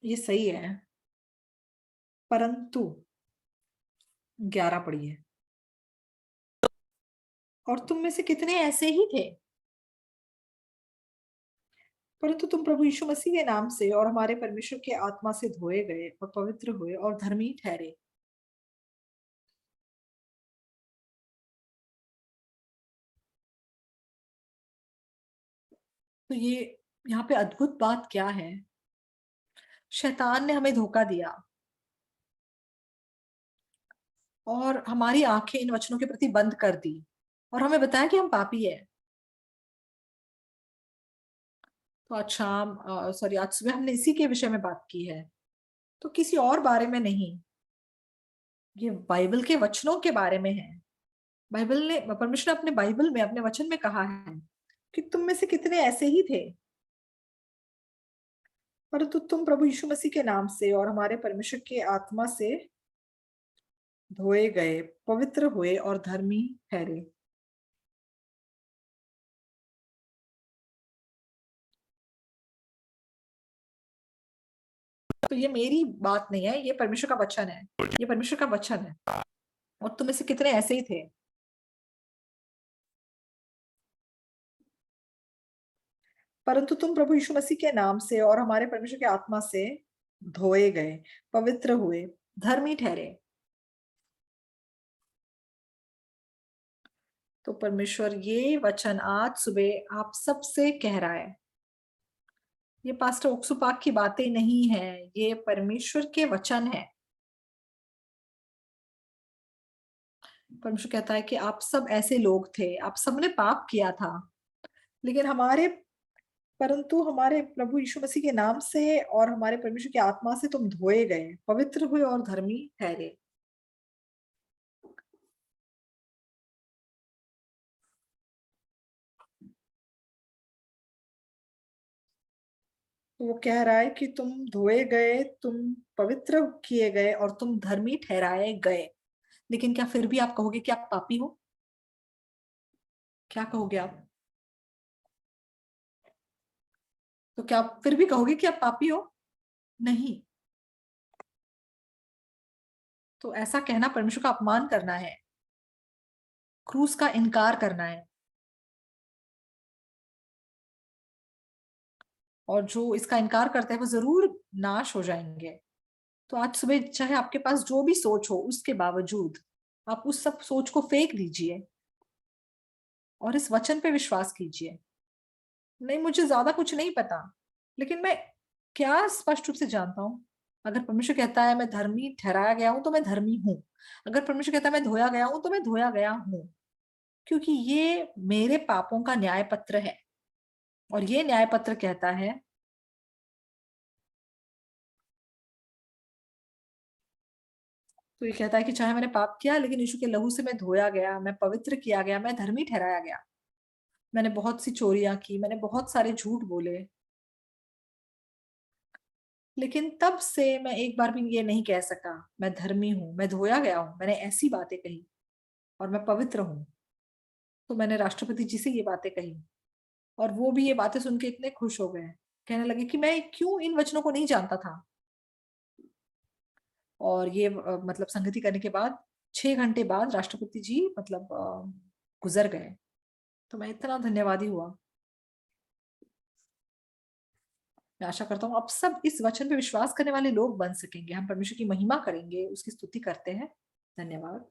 ये सही है, परंतु 11 पढ़िए। और तुम में से कितने ऐसे ही थे, परंतु तुम प्रभु यीशु मसीह के नाम से और हमारे परमेश्वर के आत्मा से धोए गए और पवित्र हुए और धर्मी ठहरे। तो ये यहाँ पे अद्भुत बात क्या है? शैतान ने हमें धोखा दिया और हमारी आंखें इन वचनों के प्रति बंद कर दी और हमें बताया कि हम पापी है। तो आज शाम, सॉरी, आज सुबह हमने इसी के विषय में बात की है, तो किसी और बारे में नहीं। ये बाइबल के वचनों के बारे में है। बाइबल ने, परमेश्वर ने अपने बाइबल में, अपने वचन में कहा है कि तुम में से कितने ऐसे ही थे, परंतु तुम प्रभु यीशु मसीह के नाम से और हमारे परमेश्वर के आत्मा से धोए गए, पवित्र हुए और धर्मी ठहरे। तो ये मेरी बात नहीं है, ये परमेश्वर का वचन है। ये परमेश्वर का वचन है। और तुम में से कितने ऐसे ही थे, परंतु तुम प्रभु यीशु मसीह के नाम से और हमारे परमेश्वर के आत्मा से धोए गए, पवित्र हुए, धर्मी ठहरे। तो परमेश्वर ये वचन आज सुबह आप सबसे कह रहा है। ये पास्टर ओक्सुपाक की बातें नहीं है, ये परमेश्वर के वचन है। परमेश्वर कहता है कि आप सब ऐसे लोग थे, आप सबने पाप किया था, लेकिन परंतु हमारे प्रभु यीशु मसीह के नाम से और हमारे परमेश्वर की आत्मा से तुम धोए गए, पवित्र हुए और धर्मी ठहरे। तो वो कह रहा है कि तुम धोए गए, तुम पवित्र किए गए और तुम धर्मी ठहराए गए। लेकिन क्या फिर भी आप कहोगे कि आप पापी हो? क्या कहोगे आप? तो क्या आप फिर भी कहोगे कि आप पापी हो? नहीं। तो ऐसा कहना परमेश्वर का अपमान करना है, क्रूस का इनकार करना है। और जो इसका इनकार करते हैं वो जरूर नाश हो जाएंगे। तो आज सुबह चाहे आपके पास जो भी सोच हो, उसके बावजूद आप उस सब सोच को फेंक दीजिए और इस वचन पे विश्वास कीजिए। नहीं, मुझे ज्यादा कुछ नहीं पता, लेकिन मैं क्या स्पष्ट रूप से जानता हूं, अगर परमेश्वर कहता है मैं धर्मी ठहराया गया हूं तो मैं धर्मी हूं। अगर परमेश्वर कहता है मैं धोया गया हूं तो मैं धोया गया हूं, क्योंकि ये मेरे पापों का न्याय पत्र है। और ये न्याय पत्र कहता है, तो ये कहता है कि चाहे मैंने पाप किया, लेकिन यीशु के लहू से मैं धोया गया, मैं पवित्र किया गया, मैं धर्मी ठहराया गया। मैंने बहुत सी चोरियां की, मैंने बहुत सारे झूठ बोले, लेकिन तब से मैं एक बार भी ये नहीं कह सका मैं धर्मी हूं, मैं धोया गया हूं। मैंने ऐसी बातें कही और मैं पवित्र हूं। तो मैंने राष्ट्रपति जी से ये बातें कही और वो भी ये बातें सुन के इतने खुश हो गए, कहने लगे कि मैं क्यों इन वचनों को नहीं जानता था। और ये मतलब संगति करने के बाद 6 घंटे बाद राष्ट्रपति जी मतलब गुजर गए। तो मैं इतना धन्यवादी हुआ। मैं आशा करता हूँ अब सब इस वचन पे विश्वास करने वाले लोग बन सकेंगे। हम परमेश्वर की महिमा करेंगे, उसकी स्तुति करते हैं। धन्यवाद।